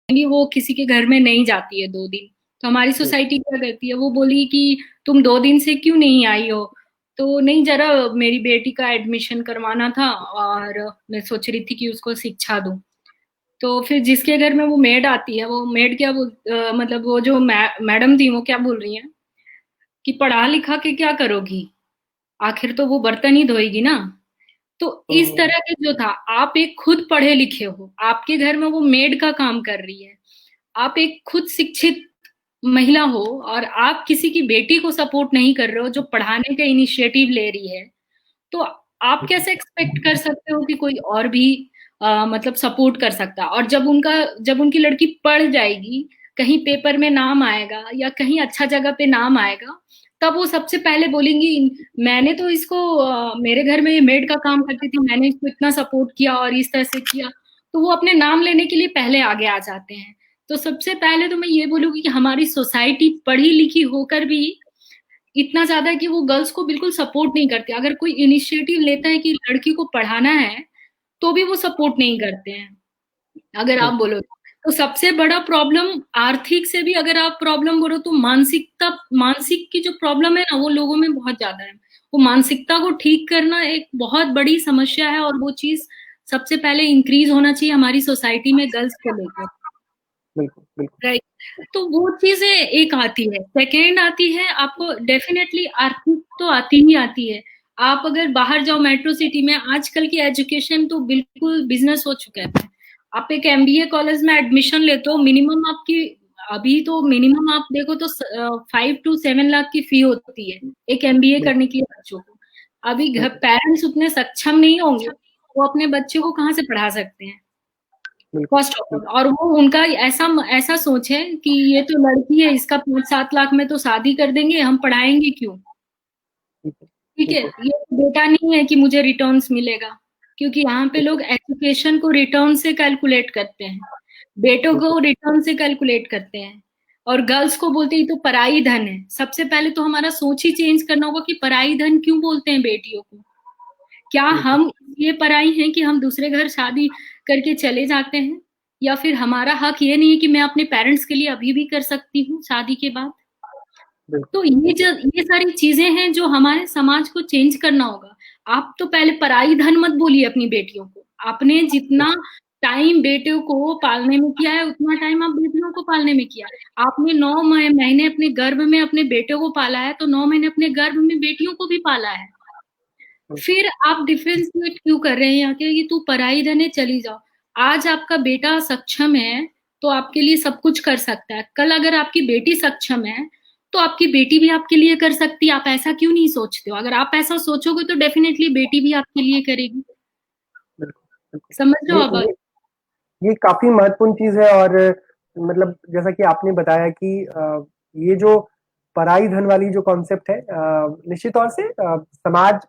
भी वो किसी के घर में नहीं जाती है 2 दिन। तो हमारी जी, सोसाइटी क्या करती है, वो बोली कि तुम 2 दिन से क्यों नहीं आई हो। तो नहीं, जरा मेरी बेटी का एडमिशन करवाना था और मैं सोच रही थी कि उसको शिक्षा दूं। तो फिर जिसके घर में वो मेड आती है, वो मेड क्या मतलब वो जो मैडम थी वो क्या बोल रही है कि पढ़ा लिखा के क्या करोगी, आखिर तो वो बर्तन ही धोएगी ना। तो इस हुँ, तरह के जो था, आप एक खुद पढ़े लिखे हो, आपके घर में वो मेड का काम कर रही है, आप एक खुद शिक्षित महिला हो और आप किसी की बेटी को सपोर्ट नहीं कर रहे हो जो पढ़ाने का इनिशिएटिव ले रही है, तो आप कैसे एक्सपेक्ट कर सकते हो कि कोई और भी मतलब सपोर्ट कर सकता है। और जब उनकी लड़की पढ़ जाएगी, कहीं पेपर में नाम आएगा या कहीं अच्छा जगह पे नाम आएगा, तब वो सबसे पहले बोलेंगी मैंने तो इसको मेरे घर में मेड का काम करती थी, मैंने इसको इतना सपोर्ट किया और इस तरह से किया। तो वो अपने नाम लेने के लिए पहले आगे आ जाते हैं। तो सबसे पहले तो मैं ये बोलूंगी कि हमारी सोसाइटी पढ़ी लिखी होकर भी इतना ज्यादा कि वो गर्ल्स को बिल्कुल सपोर्ट नहीं करते। अगर कोई इनिशिएटिव लेता है कि लड़की को पढ़ाना है, तो भी वो सपोर्ट नहीं करते हैं। अगर आप बोलो तो सबसे बड़ा प्रॉब्लम आर्थिक से भी अगर आप प्रॉब्लम बोलो तो मानसिक की जो प्रॉब्लम है ना, वो लोगों में बहुत ज्यादा है। वो मानसिकता को ठीक करना एक बहुत बड़ी समस्या है, और वो चीज सबसे पहले इंक्रीज होना चाहिए हमारी सोसाइटी में गर्ल्स को लेकर। बिल्कुल बिल्कुल। राइट। तो वो चीजें एक आती है। सेकेंड आती है आपको डेफिनेटली आर्थिक तो आती ही आती है। आप अगर बाहर जाओ मेट्रो सिटी में, आजकल की एजुकेशन तो बिल्कुल बिजनेस हो चुका है। आप एक एमबीए कॉलेज में एडमिशन लेते हो, मिनिमम आपकी अभी तो मिनिमम आप देखो तो 5 to 7 लाख की फी होती है एक एमबीए करने के लिए बच्चों को। अभी पेरेंट्स उतने सक्षम नहीं होंगे, वो अपने बच्चे को कहाँ से पढ़ा सकते हैं फर्स्ट ऑफ ऑल। और वो उनका ऐसा ऐसा सोच है कि ये तो लड़की है, इसका 5-7 लाख में तो शादी कर देंगे, हम पढ़ाएंगे क्यों। ठीक है, ये बेटा नहीं है कि मुझे रिटर्न्स मिलेगा, क्योंकि यहाँ पे लोग एजुकेशन को रिटर्न से कैलकुलेट करते हैं, बेटों को रिटर्न से कैलकुलेट करते हैं, और गर्ल्स को बोलते ही तो पराई धन है। सबसे पहले तो हमारा सोच ही चेंज करना होगा कि पराई धन क्यों बोलते हैं बेटियों को। क्या हम ये पराई हैं कि हम दूसरे घर शादी करके चले जाते हैं, या फिर हमारा हक ये नहीं है कि मैं अपने पेरेंट्स के लिए अभी भी कर सकती हूँ शादी के बाद। तो ये सारी चीजें हैं जो हमारे समाज को चेंज करना होगा। आप तो पहले पराई धन मत बोलिए अपनी बेटियों को। आपने जितना टाइम बेटियों को पालने में किया है, उतना टाइम आप बेटियों को पालने में किया। आपने 9 महीने अपने गर्भ में अपने बेटे को पाला है, तो 9 महीने अपने गर्भ में बेटियों को भी पाला है। फिर आप डिफरेंशिएट क्यों कर रहे हैं यहाँ के कि तू पराई धन है चली जाओ। आज आपका बेटा सक्षम है तो आपके लिए सब कुछ कर सकता है। कल अगर आपकी बेटी सक्षम है तो आपकी बेटी भी आपके लिए कर सकती है। आप ऐसा क्यों नहीं सोचते हो। अगर आप ऐसा सोचोगे तो डेफिनेटली बेटी भी आपके लिए करेगी। समझ लो आप। ये काफी महत्वपूर्ण चीज है। और मतलब जैसा कि आपने बताया कि ये जो पराई धन वाली जो कॉन्सेप्ट है, निश्चित तौर से समाज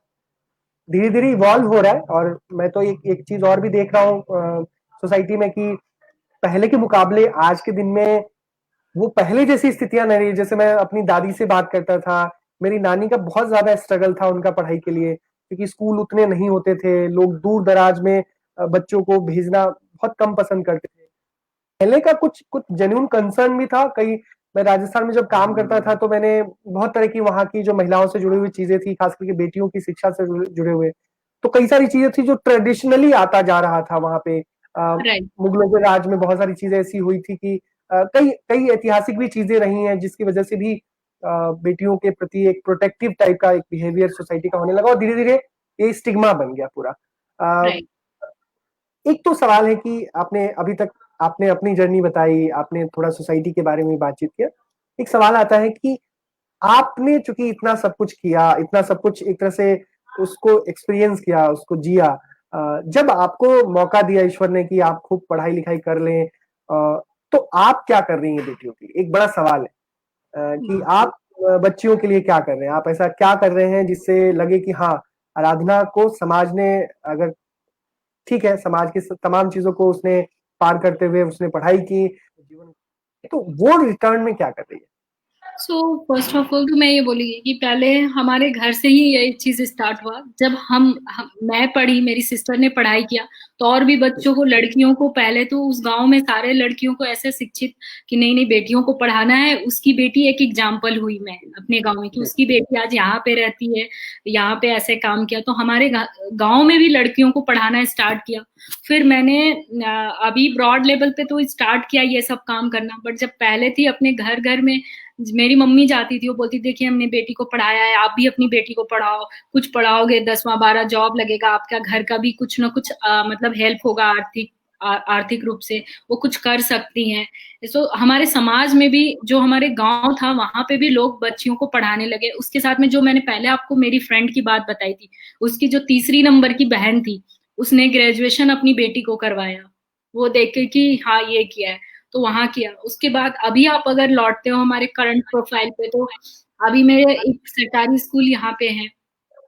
धीरे धीरे इवॉल्व हो रहा है। और मैं तो एक चीज और भी देख रहा हूँ सोसाइटी में कि पहले के मुकाबले आज के दिन में वो पहले जैसी स्थितियां नहीं रही। जैसे मैं अपनी दादी से बात करता था, मेरी नानी का बहुत ज्यादा स्ट्रगल था उनका पढ़ाई के लिए, क्योंकि स्कूल उतने नहीं होते थे, लोग दूर दराज में बच्चों को भेजना बहुत कम पसंद करते थे। पहले का कुछ कुछ जेन्युइन कंसर्न भी था। कई मैं राजस्थान में जब काम करता था तो मैंने बहुत तरह की वहां की जो महिलाओं से जुड़ी हुई चीजें थी, खास करके बेटियों की शिक्षा से जुड़े हुए, तो कई सारी चीजें थी जो ट्रेडिशनली आता जा रहा था वहां पे। मुगलों के राज में बहुत सारी चीजें ऐसी हुई थी कि कई कई ऐतिहासिक भी चीजें रही हैं जिसकी वजह से भी बेटियों के प्रति एक प्रोटेक्टिव टाइप का एक बिहेवियर सोसाइटी का होने लगा, और धीरे धीरे ये स्टिग्मा बन गया पूरा। एक तो सवाल है कि आपने अभी तक आपने अपनी जर्नी बताई, आपने थोड़ा सोसाइटी के बारे में बातचीत किया। एक सवाल आता है कि आपने चूंकि इतना सब कुछ किया, इतना सब कुछ एक तरह से उसको एक्सपीरियंस किया, उसको जिया, जब आपको मौका दिया ईश्वर ने कि आप खूब पढ़ाई लिखाई कर लें, तो आप क्या कर रही हैं बेटियों के लिए। एक बड़ा सवाल है कि आप बच्चियों के लिए क्या कर रहे हैं, आप ऐसा क्या कर रहे हैं जिससे लगे कि हाँ, आराधना को समाज ने, अगर ठीक है समाज की तमाम चीजों को उसने पार करते हुए उसने पढ़ाई की जीवन, तो वो रिटर्न में क्या कर रही है। सो फर्स्ट ऑफ ऑल तो मैं ये बोलूंगी कि पहले हमारे घर से ही ये चीज स्टार्ट हुआ। जब मैं पढ़ी, मेरी सिस्टर ने पढ़ाई किया, तो और भी बच्चों को, लड़कियों को, पहले तो उस गांव में सारे लड़कियों को ऐसे शिक्षित कि नहीं नहीं बेटियों को पढ़ाना है। उसकी बेटी एक एग्जाम्पल हुई मैं अपने गाँव में कि उसकी बेटी आज यहाँ पे रहती है, यहाँ पे ऐसे काम किया। तो हमारे गाँव में भी लड़कियों को पढ़ाना स्टार्ट किया। फिर मैंने अभी ब्रॉड लेवल पे तो स्टार्ट किया ये सब काम करना, बट जब पहले थी अपने घर घर में मेरी मम्मी जाती थी, वो बोलती देखिए हमने बेटी को पढ़ाया है, आप भी अपनी बेटी को पढ़ाओ, कुछ पढ़ाओगे 10वां 12 जॉब लगेगा, आपका घर का भी कुछ ना कुछ मतलब हेल्प होगा आर्थिक आर्थिक रूप से वो कुछ कर सकती हैं। सो हमारे समाज में भी जो हमारे गांव था वहां पे भी लोग बच्चियों को पढ़ाने लगे। उसके साथ में जो मैंने पहले आपको मेरी फ्रेंड की बात बताई थी, उसकी जो तीसरी नंबर की बहन थी, उसने ग्रेजुएशन अपनी बेटी को करवाया, वो देख के कि हाँ ये किया है तो वहां किया। उसके बाद अभी आप अगर लौटते हो हमारे करंट प्रोफाइल पे, तो अभी मेरे एक सरकारी स्कूल यहाँ पे है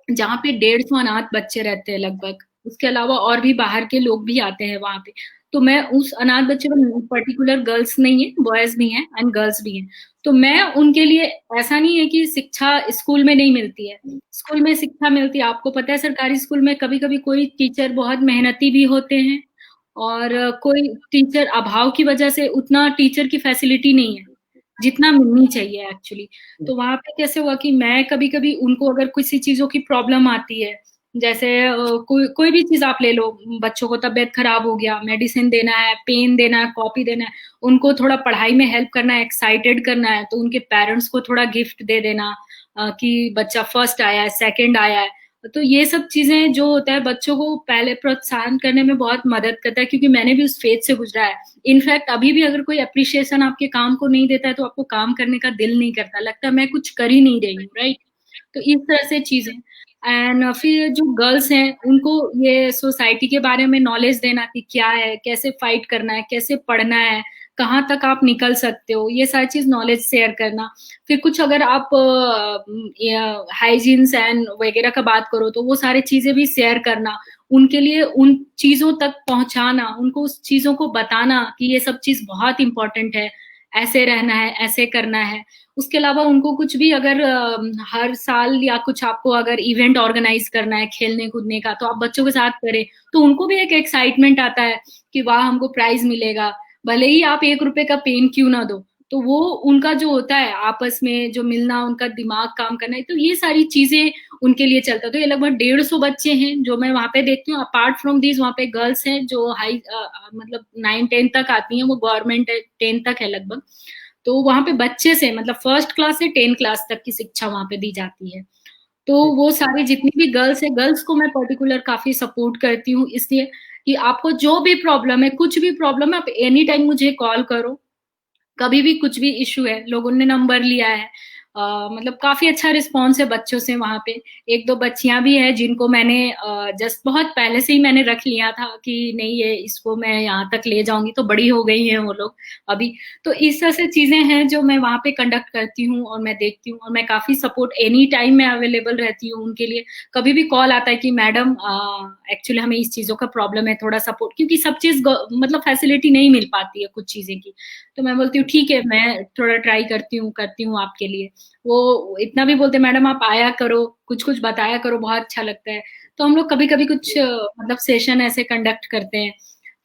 जहाँ पे 150 अनाथ बच्चे रहते हैं लगभग। उसके अलावा और भी बाहर के लोग भी आते हैं वहां पे। तो मैं उस अनाथ बच्चे को, पर्टिकुलर गर्ल्स नहीं है, बॉयज भी हैं एंड गर्ल्स भी हैं, तो मैं उनके लिए, ऐसा नहीं है कि शिक्षा स्कूल में नहीं मिलती है, स्कूल में शिक्षा मिलती है। आपको पता है सरकारी स्कूल में कभी कभी कोई टीचर बहुत मेहनती भी होते हैं, और कोई टीचर अभाव की वजह से उतना टीचर की फैसिलिटी नहीं है जितना मिलनी चाहिए एक्चुअली। तो वहां पे कैसे हुआ कि मैं कभी कभी उनको, अगर किसी चीजों की प्रॉब्लम आती है, जैसे कोई भी चीज आप ले लो, बच्चों को तबीयत खराब हो गया, मेडिसिन देना है, पेन देना है, कॉपी देना है, उनको थोड़ा पढ़ाई में हेल्प करना है, एक्साइटेड करना है, तो उनके पेरेंट्स को थोड़ा गिफ्ट दे देना कि बच्चा फर्स्ट आया है, सेकंड आया है। तो ये सब चीजें जो होता है बच्चों को पहले प्रोत्साहन करने में बहुत मदद करता है, क्योंकि मैंने भी उस फेज से गुजरा है। इनफैक्ट अभी भी अगर कोई अप्रिशिएशन आपके काम को नहीं देता है तो आपको काम करने का दिल नहीं करता, लगता है मैं कुछ कर ही नहीं रही हूँ, राइट। तो इस तरह से चीजें। एंड फिर जो गर्ल्स हैं उनको ये सोसाइटी के बारे में नॉलेज देना कि क्या है, कैसे फाइट करना है, कैसे पढ़ना है, कहाँ तक आप निकल सकते हो, ये सारी चीज नॉलेज शेयर करना। फिर कुछ अगर आप हाइजीन्स एंड वगैरह का बात करो तो वो सारी चीजें भी शेयर करना, उनके लिए उन चीजों तक पहुंचाना, उनको उस चीजों को बताना कि ये सब चीज बहुत इंपॉर्टेंट है, ऐसे रहना है, ऐसे करना है। उसके अलावा उनको कुछ भी अगर हर साल या कुछ आपको अगर इवेंट ऑर्गेनाइज करना है खेलने कूदने का, तो आप बच्चों के साथ करें, तो उनको भी एक एक्साइटमेंट आता है कि वाह हमको प्राइज मिलेगा, भले ही आप 1 रुपए का पेन क्यों ना दो। तो वो उनका जो होता है आपस में जो मिलना, उनका दिमाग काम करना है, तो ये सारी चीजें उनके लिए चलता है। तो ये लगभग 150 बच्चे हैं जो मैं वहां पे देखती हूँ। अपार्ट फ्रॉम दिस वहाँ पे गर्ल्स हैं जो हाई मतलब 9-10 तक आती हैं, वो गवर्नमेंट 10 तक है लगभग। तो वहां पे बच्चे से मतलब फर्स्ट क्लास से 10 क्लास तक की शिक्षा वहां पे दी जाती है। तो वो सारी जितनी भी गर्ल्स है, गर्ल्स को मैं पर्टिकुलर काफी सपोर्ट करती हूँ, इसलिए कि आपको जो भी प्रॉब्लम है, कुछ भी प्रॉब्लम है, आप एनी टाइम मुझे कॉल करो, कभी भी कुछ भी इशू है। लोगों ने नंबर लिया है, मतलब काफी अच्छा रिस्पॉन्स है बच्चों से वहां पे। 1-2 बच्चियां भी है जिनको मैंने जस्ट बहुत पहले से ही मैंने रख लिया था कि नहीं ये इसको मैं यहाँ तक ले जाऊंगी, तो बड़ी हो गई हैं वो लोग अभी। तो इस तरह से चीजें हैं जो मैं वहां पे कंडक्ट करती हूँ और मैं देखती हूँ, और मैं काफी सपोर्ट एनी टाइम मैं अवेलेबल रहती हूँ उनके लिए। कभी भी कॉल आता है कि मैडम एक्चुअली हमें इस चीजों का प्रॉब्लम है, थोड़ा सपोर्ट, क्योंकि सब चीज मतलब फैसिलिटी नहीं मिल पाती है कुछ चीजें की। तो मैं बोलती हूँ ठीक है, मैं थोड़ा ट्राई करती हूँ आपके लिए। वो इतना भी बोलते मैडम आप आया करो, कुछ कुछ बताया करो, बहुत अच्छा लगता है। तो हम लोग कभी कभी कुछ मतलब सेशन ऐसे कंडक्ट करते हैं।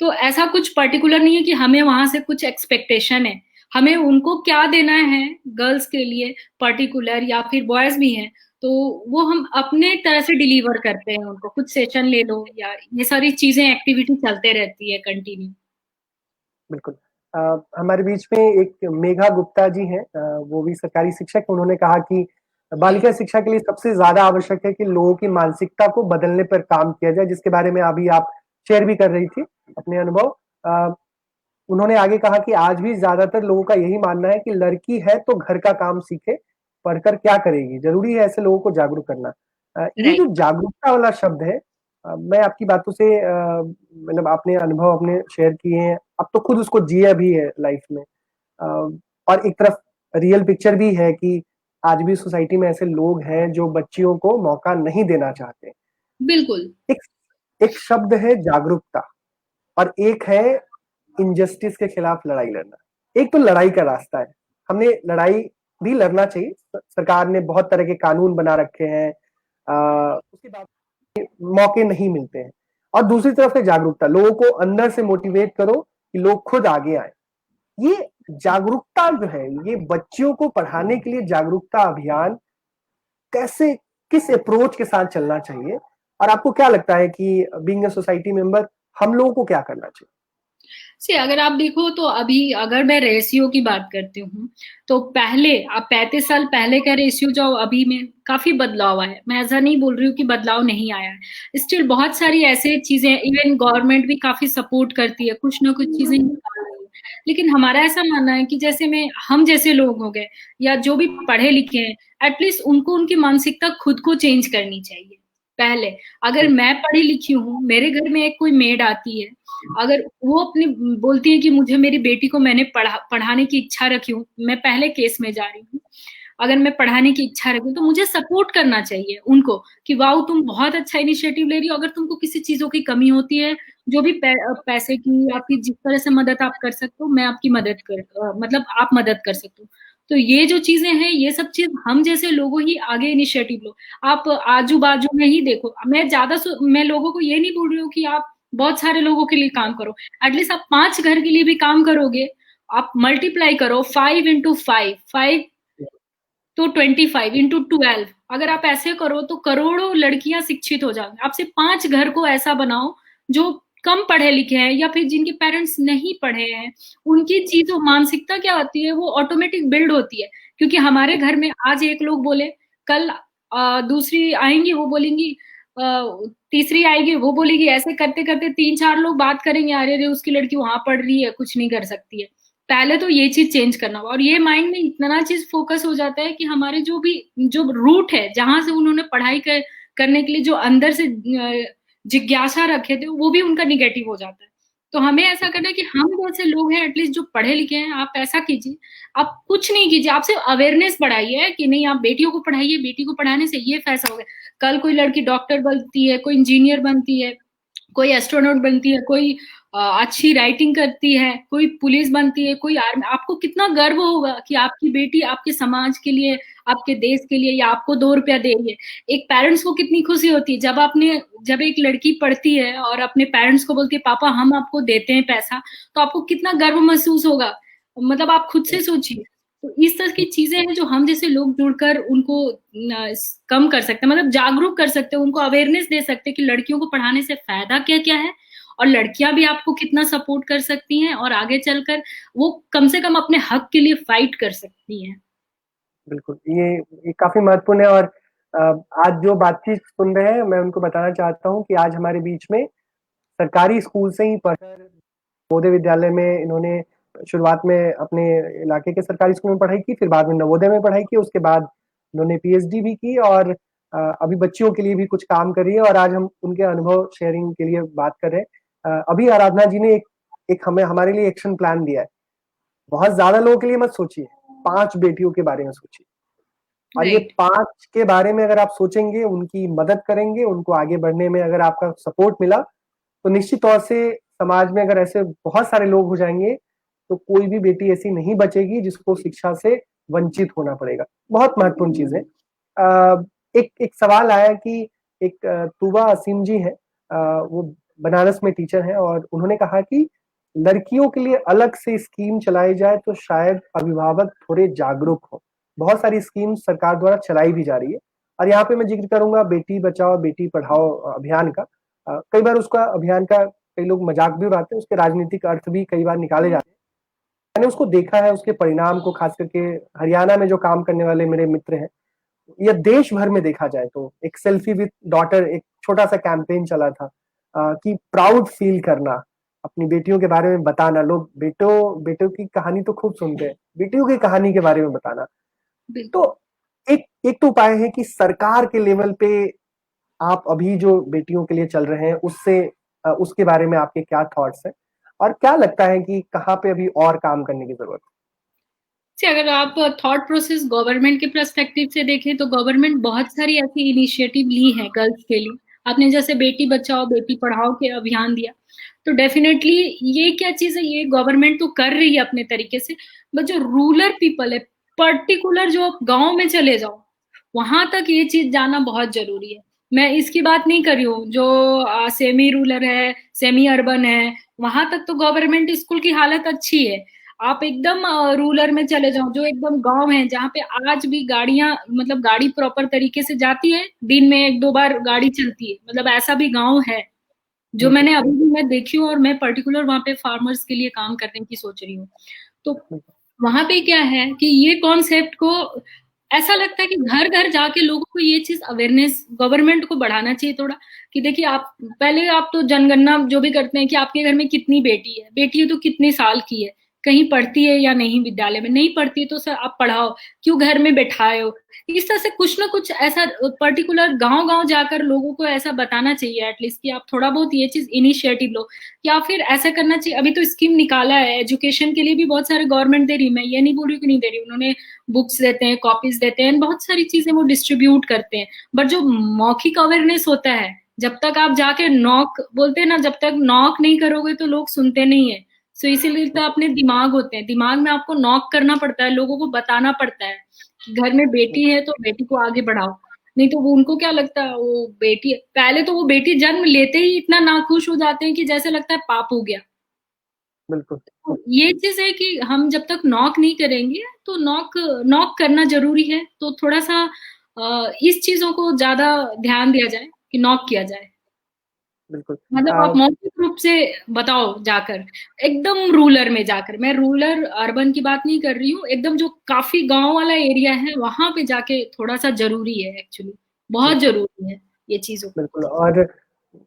तो ऐसा कुछ पर्टिकुलर नहीं है कि हमें वहां से कुछ एक्सपेक्टेशन है, हमें उनको क्या देना है गर्ल्स के लिए पर्टिकुलर, या फिर बॉयज भी हैं, तो वो हम अपने तरह से डिलीवर करते हैं उनको। कुछ सेशन ले लो, या ये सारी चीजें एक्टिविटी चलते रहती है कंटिन्यू। बिल्कुल। हमारे बीच में एक मेघा गुप्ता जी हैं, वो भी सरकारी शिक्षक हैं। उन्होंने कहा कि बालिका शिक्षा के लिए सबसे ज्यादा आवश्यक है कि लोगों की मानसिकता को बदलने पर काम किया जाए, जिसके बारे में अभी आप शेयर भी कर रही थी अपने अनुभव। उन्होंने आगे कहा कि आज भी ज्यादातर लोगों का यही मानना है कि लड़की है तो घर का काम सीखे, पढ़कर क्या करेगी। जरूरी है ऐसे लोगों को जागरूक करना। ये जो राइट। जागरूकता वाला शब्द है, मैं आपकी बातों से मतलब आपने अनुभव अपने शेयर किए हैं, अब तो खुद उसको जिया भी है लाइफ में। अ, और एक तरफ रियल पिक्चर भी है कि आज भी सोसाइटी में ऐसे लोग हैं जो बच्चियों को मौका नहीं देना चाहते। बिल्कुल। एक एक शब्द है जागरूकता, और एक है इनजस्टिस के खिलाफ लड़ाई लड़ना। एक तो लड़ाई का रास्ता है, हमने लड़ाई भी लड़ना चाहिए। सरकार ने बहुत तरह के कानून बना रखे हैं, उसके बाद मौके नहीं मिलते हैं। और दूसरी तरफ है जागरूकता, लोगों को अंदर से मोटिवेट करो कि लोग खुद आगे आए। ये जागरूकता जो है, ये बच्चियों को पढ़ाने के लिए जागरूकता अभियान कैसे, किस अप्रोच के साथ चलना चाहिए, और आपको क्या लगता है कि बीइंग अ सोसाइटी मेंबर हम लोगों को क्या करना चाहिए? सी अगर आप देखो तो अभी अगर मैं रेशियो की बात करती हूँ तो पहले आप 35 साल पहले का रेशियो जो अभी में काफी बदलाव आया है। मैं ऐसा नहीं बोल रही हूँ कि बदलाव नहीं आया है, स्टिल बहुत सारी ऐसे चीजें, इवन गवर्नमेंट भी काफी सपोर्ट करती है, कुछ ना कुछ चीजें निकाल रही है। लेकिन हमारा ऐसा मानना है कि जैसे में हम जैसे लोग हो गए या जो भी पढ़े लिखे हैं, एटलीस्ट उनको उनकी मानसिकता खुद को चेंज करनी चाहिए। पहले अगर मैं पढ़ी लिखी हूँ, मेरे घर में एक कोई मेड आती है, अगर वो अपनी बोलती है कि मुझे मेरी बेटी को मैंने पढ़ाने की इच्छा रखी हूँ, मैं पहले केस में जा रही हूँ, अगर मैं पढ़ाने की इच्छा रखी हूँ तो मुझे सपोर्ट करना चाहिए उनको कि वाओ तुम बहुत अच्छा इनिशिएटिव ले रही हो। अगर तुमको किसी चीजों की कमी होती है, जो भी पैसे की या फिर जिस तरह से मदद आप कर सकते हो, मैं आपकी मदद मतलब आप मदद कर सकते हो। तो ये जो चीजें हैं, ये सब चीज हम जैसे लोगों ही आगे इनिशिएटिव लो। आप आजू बाजू में ही देखो, मैं लोगों को ये नहीं बोल रही हूँ कि आप बहुत सारे लोगों के लिए काम करो, एटलीस्ट आप 5 घर के लिए भी काम करोगे, आप मल्टीप्लाई करो 5 into 5, 5 तो 25 into 12, अगर आप ऐसे करो तो करोड़ों लड़कियां शिक्षित हो जाएंगी। आप सिर्फ 5 घर को ऐसा बनाओ जो कम पढ़े लिखे हैं या फिर जिनके पेरेंट्स नहीं पढ़े हैं, उनकी चीजों मानसिकता क्या होती है वो ऑटोमेटिक बिल्ड होती है। क्योंकि हमारे घर में आज एक लोग बोले, कल दूसरी आएंगी वो बोलेंगी, तीसरी आएगी वो बोलेगी, ऐसे करते करते 3-4 लोग बात करेंगे, अरे रे उसकी लड़की वहां पढ़ रही है, कुछ नहीं कर सकती है। पहले तो ये चीज चेंज करना होगा, और ये माइंड में इतना चीज फोकस हो जाता है कि हमारे जो रूट है जहां से उन्होंने करने के लिए जो अंदर से जिज्ञासा रखे थे, वो भी उनका निगेटिव हो जाता है। तो हमें ऐसा करना है कि हम जैसे लोग हैं, एटलीस्ट जो पढ़े लिखे हैं, आप ऐसा कीजिए, आप कुछ नहीं कीजिए, आप सिर्फ अवेयरनेस बढ़ाइए कि नहीं, आप बेटियों को पढ़ाइए, बेटी को पढ़ाने से ये फैसला हो गया, कल कोई लड़की डॉक्टर बनती है, कोई इंजीनियर बनती है, कोई एस्ट्रोनॉट बनती है, कोई अच्छी राइटिंग करती है, कोई पुलिस बनती है, कोई आर्मी, आपको कितना गर्व होगा कि आपकी बेटी आपके समाज के लिए, आपके देश के लिए या आपको 2 रुपया दे रही है। एक पेरेंट्स को कितनी खुशी होती है जब एक लड़की पढ़ती है और अपने पेरेंट्स को बोलती है पापा हम आपको देते हैं पैसा, तो आपको कितना गर्व महसूस होगा। मतलब आप खुद से सोचिए। तो इस तरह की चीजें हैं जो हम जैसे लोग जुड़कर उनको कम कर सकते हैं, मतलब जागरूक कर सकते हैं, उनको अवेयरनेस दे सकते हैं कि लड़कियों को पढ़ाने से फायदा क्या क्या है, और लड़कियां भी आपको कितना सपोर्ट कर सकती हैं, और आगे चलकर वो कम से कम अपने हक के लिए फाइट कर सकती हैं। बिल्कुल, ये काफी महत्वपूर्ण है। और आज जो बातचीत सुन रहे हैं, मैं उनको बताना चाहता हूँ कि आज हमारे बीच में सरकारी स्कूल से ही पढ़कर नवोदय विद्यालय में इन्होंने शुरुआत में अपने इलाके के सरकारी स्कूल में पढ़ाई की, फिर बाद में नवोदय में पढ़ाई की, उसके बाद उन्होंने पीएचडी भी की, और अभी बच्चियों के लिए भी कुछ काम कर रही है, और आज हम उनके अनुभव शेयरिंग के लिए बात कर रहे हैं। अभी आराधना जी ने एक हमें हमारे लिए एक्शन प्लान दिया है। बहुत ज्यादा लोगों के लिए मत सोचिए, 5 बेटियों के बारे में सोचिए, और ये 5 के बारे में अगर आप सोचेंगे, उनकी मदद करेंगे, उनको आगे बढ़ने में अगर आपका सपोर्ट मिला, तो निश्चित तौर से समाज में अगर ऐसे बहुत सारे लोग हो जाएंगे, तो कोई भी बेटी ऐसी नहीं बचेगी जिसको शिक्षा से वंचित होना पड़ेगा। बहुत महत्वपूर्ण चीज है। एक सवाल आया कि एक तुबा असीम जी है, वो बनारस में टीचर है, और उन्होंने कहा कि लड़कियों के लिए अलग से स्कीम चलाई जाए तो शायद अभिभावक थोड़े जागरूक हो। बहुत सारी स्कीम सरकार द्वारा चलाई भी जा रही है, और यहाँ पे मैं जिक्र करूंगा बेटी बचाओ बेटी पढ़ाओ अभियान का। कई बार उसका अभियान का कई लोग मजाक भी उड़ाते हैं, उसके राजनीतिक अर्थ भी कई बार निकाले जाते हैं। मैंने उसको देखा है, उसके परिणाम को, खास करके हरियाणा में जो काम करने वाले मेरे मित्र हैं, या देश भर में देखा जाए तो एक सेल्फी विद डॉटर, एक छोटा सा कैंपेन चला था कि प्राउड फील करना, अपनी बेटियों के बारे में बताना। लोग बेटों की कहानी तो खूब सुनते हैं, बेटियों की कहानी के बारे में बताना। तो एक तो उपाय है कि सरकार के लेवल पे आप अभी जो बेटियों के लिए चल रहे हैं उसके बारे में आपके क्या थॉट्स हैं, और क्या लगता है कि कहाँ पे अभी और काम करने की जरूरत है? अगर आप थॉट प्रोसेस गवर्नमेंट के पर्सपेक्टिव से देखें तो गवर्नमेंट बहुत सारी ऐसी इनिशिएटिव ली है गर्ल्स के लिए। आपने जैसे बेटी बचाओ बेटी पढ़ाओ के अभियान दिया, तो डेफिनेटली ये क्या चीज है, ये गवर्नमेंट तो कर रही है अपने तरीके से, बट जो रूरल पीपल है, पर्टिकुलर जो गांव में चले जाओ, वहां तक ये चीज जाना बहुत जरूरी है। मैं इसकी बात नहीं कर रही हूँ जो सेमी रूरल है, सेमी अर्बन है, वहां तक तो गवर्नमेंट स्कूल की हालत अच्छी है। आप एकदम रूरल में चले जाओ, जो एकदम गांव है, जहाँ पे आज भी गाड़ियां, मतलब गाड़ी प्रॉपर तरीके से जाती है, दिन में 1-2 बार गाड़ी चलती है, मतलब ऐसा भी गांव है। जो मैंने अभी भी मैं देखी हूँ, और मैं पर्टिकुलर वहाँ पे फार्मर्स के लिए काम करने की सोच रही हूँ। तो वहां पे क्या है कि ये कॉन्सेप्ट को ऐसा लगता है कि घर घर जाके लोगों को ये चीज अवेयरनेस गवर्नमेंट को बढ़ाना चाहिए थोड़ा, कि देखिए आप पहले आप तो जनगणना जो भी करते हैं कि आपके घर में कितनी बेटी है तो कितने साल की है, कहीं पढ़ती है या नहीं, विद्यालय में नहीं पढ़ती है तो सर आप पढ़ाओ, क्यों घर में बैठाए हो। इस तरह से कुछ ना कुछ ऐसा पर्टिकुलर गांव गांव जाकर लोगों को ऐसा बताना चाहिए एटलीस्ट, कि आप थोड़ा बहुत ये चीज इनिशिएटिव लो, या फिर ऐसा करना चाहिए। अभी तो स्कीम निकाला है एजुकेशन के लिए भी, बहुत सारे गवर्नमेंट दे रही है, मैं ये नहीं बोल रही कि नहीं दे रही, उन्होंने बुक्स देते हैं, कॉपीज देते हैं, बहुत सारी चीजें वो डिस्ट्रीब्यूट करते हैं। बट जो मौखिक अवेयरनेस होता है, जब तक आप जाके नॉक बोलते हैं ना, जब तक नॉक नहीं करोगे तो लोग सुनते नहीं है। सो इसीलिए तो अपने दिमाग होते हैं, दिमाग में आपको नॉक करना पड़ता है, लोगों को बताना पड़ता है कि घर में बेटी है तो बेटी को आगे बढ़ाओ। नहीं तो वो उनको क्या लगता है, वो बेटी पहले तो वो बेटी जन्म लेते ही इतना नाखुश हो जाते हैं कि जैसे लगता है पाप हो गया। बिल्कुल। तो ये चीज है कि हम जब तक नॉक नहीं करेंगे तो नॉक नॉक करना जरूरी है। तो थोड़ा सा इस चीजों को ज्यादा ध्यान दिया जाए कि नॉक किया जाए। बिल्कुल। मतलब आप मौखिक रूप से बताओ जाकर, एकदम रूरल में जाकर, मैं रूरल अर्बन की बात नहीं कर रही हूँ, एकदम जो काफी गांव वाला एरिया है वहां पे जाके थोड़ा सा जरूरी है, एक्चुअली बहुत बिल्कुल। जरूरी है ये चीजों। बिल्कुल। और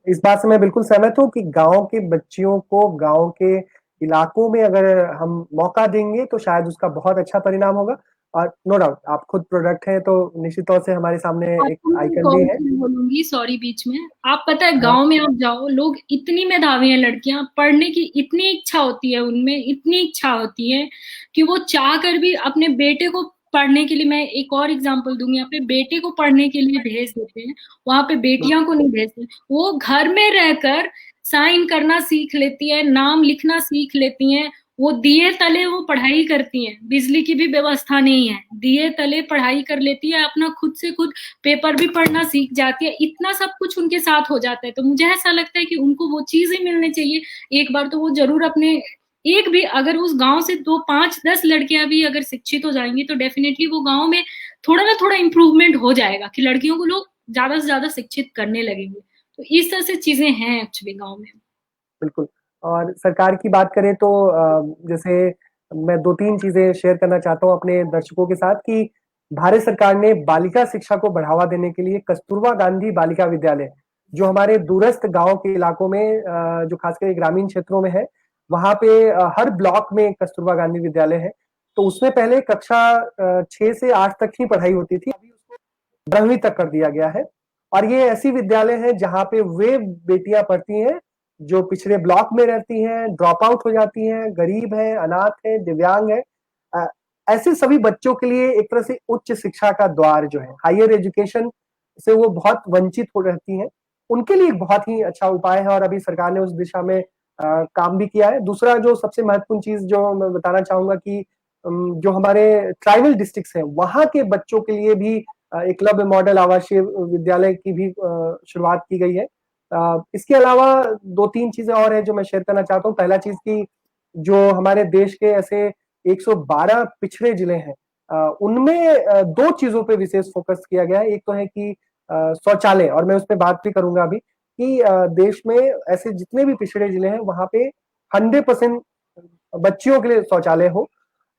इस बात से मैं बिल्कुल सहमत हूँ कि गांव के बच्चियों को गांव के इलाकों में अगर हम मौका देंगे तो शायद उसका बहुत अच्छा परिणाम होगा। और नो डाउट आप खुद प्रोडक्ट हैं तो निश्चित तौर से हमारे सामने एक आपको मैं एक आइकन भी और है। चीज बोलूंगी, सॉरी बीच में, आप पता है हाँ। गांव में आप जाओ, लोग इतनी मेधावी हैं, लड़कियां पढ़ने की इतनी इच्छा होती है उनमें, इतनी इच्छा होती है कि वो चाह कर भी अपने बेटे को पढ़ने के लिए, मैं एक और एग्जांपल दूंगी, यहाँ पे बेटे को पढ़ने के लिए भेज देते हैं, वहां पे बेटियां को नहीं भेजते। वो घर में रहकर साइन करना सीख लेती है, नाम लिखना सीख लेती हैं, वो दिए तले वो पढ़ाई करती हैं, बिजली की भी व्यवस्था नहीं है, दिए तले पढ़ाई कर लेती है, अपना खुद से खुद पेपर भी पढ़ना सीख जाती है, इतना सब कुछ उनके साथ हो जाता है। तो मुझे ऐसा लगता है कि उनको वो चीजें मिलनी चाहिए। एक बार तो वो जरूर अपने, एक भी अगर उस गांव से 2 5 10 लड़कियां भी अगर शिक्षित हो जाएंगी तो डेफिनेटली वो गांव में थोड़ा ना थोड़ा इंप्रूवमेंट हो जाएगा, कि लड़कियों को लोग ज्यादा से ज्यादा शिक्षित करने लगेंगे। तो इस तरह से चीजें हैं एक्चुअली गाँव में। बिल्कुल। और सरकार की बात करें तो जैसे मैं 2-3 चीजें शेयर करना चाहता हूँ अपने दर्शकों के साथ कि भारत सरकार ने बालिका शिक्षा को बढ़ावा देने के लिए कस्तूरबा गांधी बालिका विद्यालय, जो हमारे दूरस्थ गांव के इलाकों में जो खासकर ग्रामीण क्षेत्रों में है, वहां पे हर ब्लॉक में कस्तूरबा गांधी विद्यालय है। तो उसमें पहले कक्षा 6 से 8 तक ही पढ़ाई होती थी, अभी उसको 12वीं तक कर दिया गया है। और ये ऐसी विद्यालय है जहाँ पे वे बेटियां पढ़ती हैं जो पिछड़े ब्लॉक में रहती हैं, ड्रॉप आउट हो जाती हैं, गरीब हैं, अनाथ हैं, दिव्यांग हैं। अ, ऐसे सभी बच्चों के लिए एक तरह से उच्च शिक्षा का द्वार जो है, हायर एजुकेशन से वो बहुत वंचित हो रहती हैं, उनके लिए एक बहुत ही अच्छा उपाय है और अभी सरकार ने उस दिशा में काम भी किया है। दूसरा जो सबसे महत्वपूर्ण चीज जो मैं बताना चाहूंगा कि जो हमारे ट्राइबल डिस्ट्रिक्ट्स हैं, वहां के बच्चों के लिए भी एकलव्य मॉडल आवासीय विद्यालय की भी शुरुआत की गई है। इसके अलावा 2-3 चीजें और हैं जो मैं शेयर करना चाहता हूँ। पहला चीज कि जो हमारे देश के ऐसे 112 पिछड़े जिले हैं, उनमें 2 चीजों पे विशेष फोकस किया गया है। एक तो है कि शौचालय, और मैं उस पर बात भी करूंगा अभी, कि देश में ऐसे जितने भी पिछड़े जिले हैं वहां पे 100% बच्चियों के लिए शौचालय हो।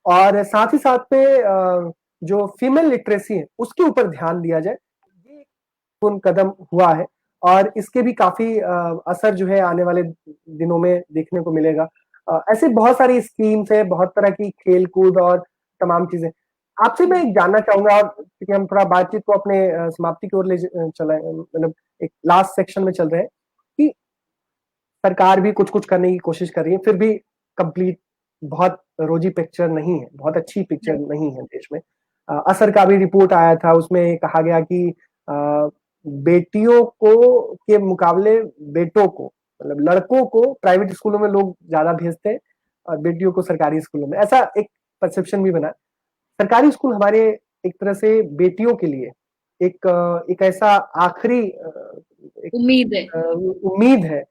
और साथ ही साथ में जो फीमेल लिटरेसी है उसके ऊपर ध्यान दिया जाए। ये एक कदम हुआ है और इसके भी काफी असर जो है आने वाले दिनों में देखने को मिलेगा। ऐसे बहुत सारी स्कीम्स है, बहुत तरह की खेल कूद और तमाम चीजें। आपसे मैं जानना चाहूंगा, क्योंकि हम थोड़ा बातचीत को अपने समाप्ति की ओर ले चला, मतलब एक लास्ट सेक्शन में चल रहे हैं, कि सरकार भी कुछ कुछ करने की कोशिश कर रही है, फिर भी कंप्लीट बहुत रोजी पिक्चर नहीं है, बहुत अच्छी पिक्चर नहीं है देश में। असर का भी रिपोर्ट आया था, उसमें कहा गया कि बेटियों को के मुकाबले बेटों को, मतलब लड़कों को प्राइवेट स्कूलों में लोग ज्यादा भेजते हैं और बेटियों को सरकारी स्कूलों में, ऐसा एक परसेप्शन भी बना। सरकारी स्कूल हमारे एक तरह से बेटियों के लिए एक ऐसा आखिरी एक उम्मीद है। उम्मीद है